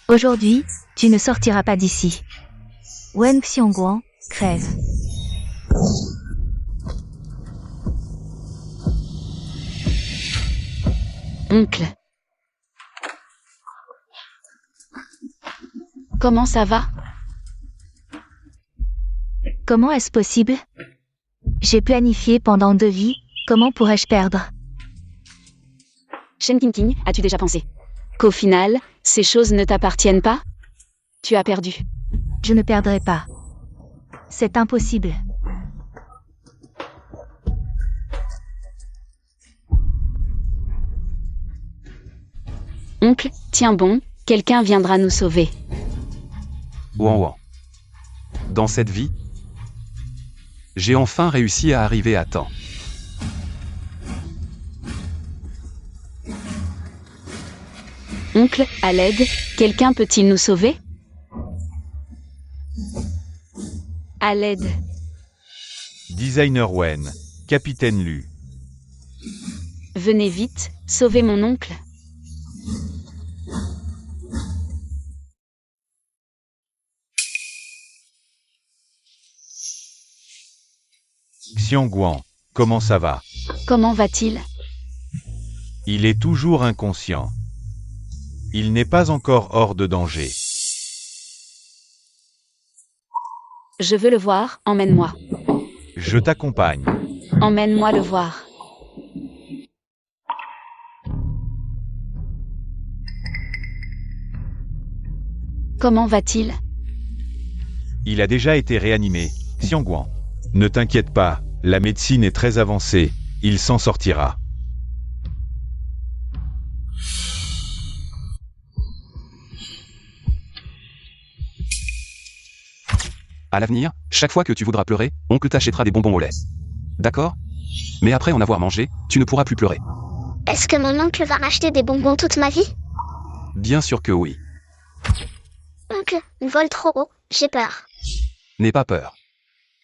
Aujourd'hui, tu ne sortiras pas d'ici. Wen Xiangguan, crève. Oncle. Comment ça va? Comment est-ce possible? J'ai planifié pendant 2 vies, comment pourrais-je perdre? Shen King, as-tu déjà pensé qu'au final, ces choses ne t'appartiennent pas? Tu as perdu. Je ne perdrai pas. C'est impossible. Oncle, tiens bon, quelqu'un viendra nous sauver. Wan. Dans cette vie, J'ai enfin réussi à arriver à temps. Oncle, à l'aide, quelqu'un peut-il nous sauver? À l'aide. Designer Wen, Capitaine Lu. Venez vite, sauvez mon oncle. Xiangguan, comment ça va? Comment va-t-il? Il est toujours inconscient. Il n'est pas encore hors de danger. Je veux le voir, emmène-moi. Je t'accompagne. Emmène-moi le voir. Comment va-t-il? Il a déjà été réanimé. Xiangguan. Ne t'inquiète pas, la médecine est très avancée. Il s'en sortira. À l'avenir, chaque fois que tu voudras pleurer, oncle t'achètera des bonbons au lait. D'accord? Mais après en avoir mangé, tu ne pourras plus pleurer. Est-ce que mon oncle va m'acheter des bonbons toute ma vie? Bien sûr que oui. Oncle, il vole trop haut, j'ai peur. N'aie pas peur.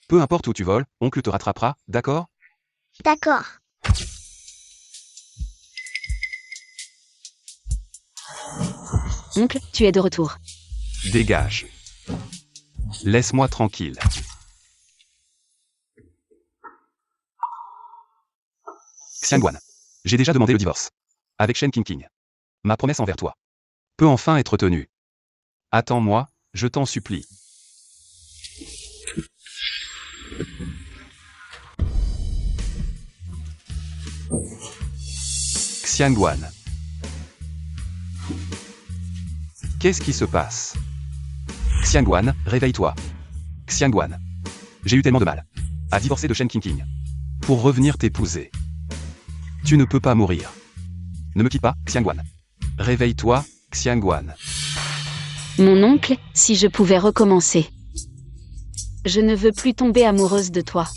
Peu importe où tu voles, oncle te rattrapera, d'accord? D'accord. Oncle, tu es de retour. Dégage. Laisse-moi tranquille. Xiangguan. J'ai déjà demandé le divorce. Avec Shen Qingqing. Ma promesse envers toi peut enfin être tenue. Attends-moi, je t'en supplie. Xiangguan. Qu'est-ce qui se passe? Xiangguan, réveille-toi. Xiangguan. J'ai eu tellement de mal à divorcer de Shen Qingqing pour revenir t'épouser. Tu ne peux pas mourir. Ne me quitte pas, Xiangguan. Réveille-toi, Xiangguan. Mon oncle, si je pouvais recommencer. Je ne veux plus tomber amoureuse de toi.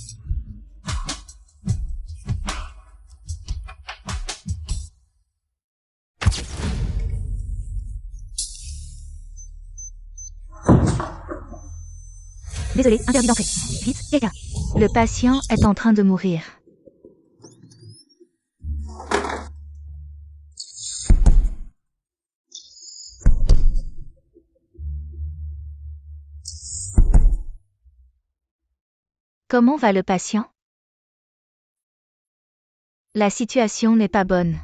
Désolé, interdit d'entrer. Vite, quelqu'un. Le patient est en train de mourir. Comment va le patient? La situation n'est pas bonne.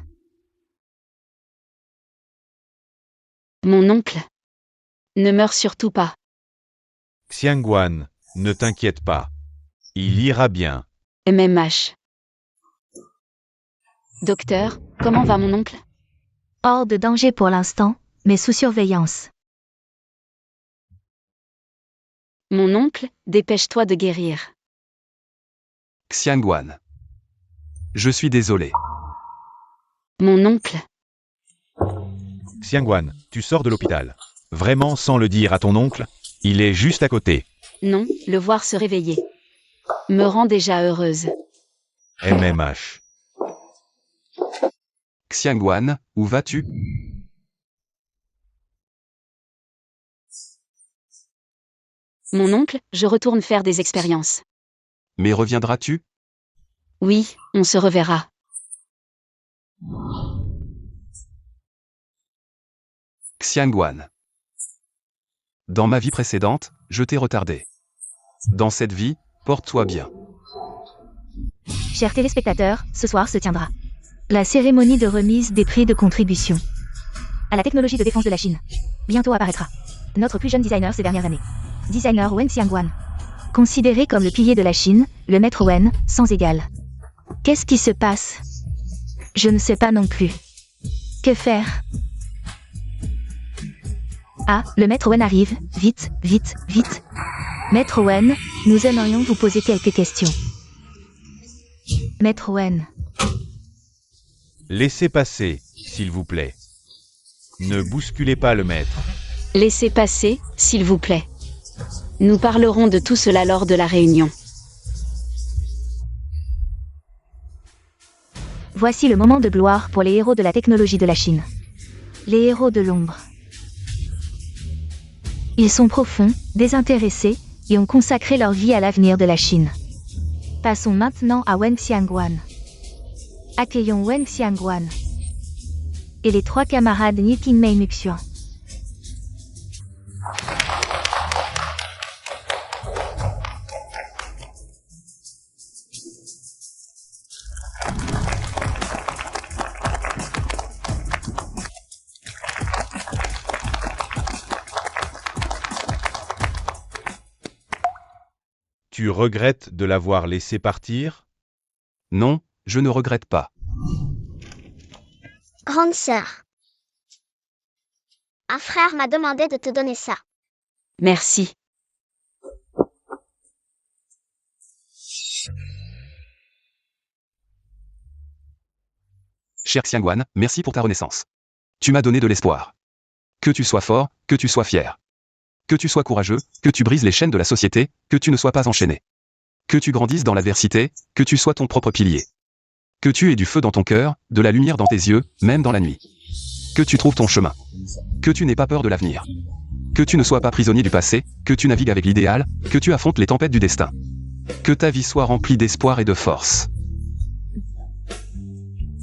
Mon oncle. Ne meurs surtout pas. Xiangguan, ne t'inquiète pas. Il ira bien. MMH. Docteur, comment va mon oncle? Hors de danger pour l'instant, mais sous surveillance. Mon oncle, dépêche-toi de guérir. Xiangguan. Je suis désolé. Mon oncle. Xiangguan, tu sors de l'hôpital. Vraiment sans le dire à ton oncle? Il est juste à côté. Non, le voir se réveiller me rend déjà heureuse. MMH. Xiangguan, où vas-tu? Mon oncle, je retourne faire des expériences. Mais reviendras-tu? Oui, on se reverra. Xiangguan. Dans ma vie précédente, je t'ai retardé. Dans cette vie, porte-toi bien. Chers téléspectateurs, ce soir se tiendra la cérémonie de remise des prix de contribution à la technologie de défense de la Chine. Bientôt apparaîtra notre plus jeune designer ces dernières années. Designer Wen Xiangguan. Considéré comme le pilier de la Chine, le maître Wen, sans égal. Qu'est-ce qui se passe? Je ne sais pas non plus. Que faire? Ah, le maître Wen arrive. Vite, vite, vite. Maître Wen, nous aimerions vous poser quelques questions. Maître Wen. Laissez passer, s'il vous plaît. Ne bousculez pas le maître. Laissez passer, s'il vous plaît. Nous parlerons de tout cela lors de la réunion. Voici le moment de gloire pour les héros de la technologie de la Chine. Les héros de l'ombre. Ils sont profonds, désintéressés, et ont consacré leur vie à l'avenir de la Chine. Passons maintenant à Wen Xiangguan. Accueillons Wen Xiangguan. Et les 3 camarades Ni Qingmei Muxian. Tu regrettes de l'avoir laissé partir? Non, je ne regrette pas. Grande sœur. Un frère m'a demandé de te donner ça. Merci. Cher Xiangguan, merci pour ta renaissance. Tu m'as donné de l'espoir. Que tu sois fort, que tu sois fier. Que tu sois courageux, que tu brises les chaînes de la société, que tu ne sois pas enchaîné. Que tu grandisses dans l'adversité, que tu sois ton propre pilier. Que tu aies du feu dans ton cœur, de la lumière dans tes yeux, même dans la nuit. Que tu trouves ton chemin. Que tu n'aies pas peur de l'avenir. Que tu ne sois pas prisonnier du passé, que tu navigues avec l'idéal, que tu affrontes les tempêtes du destin. Que ta vie soit remplie d'espoir et de force.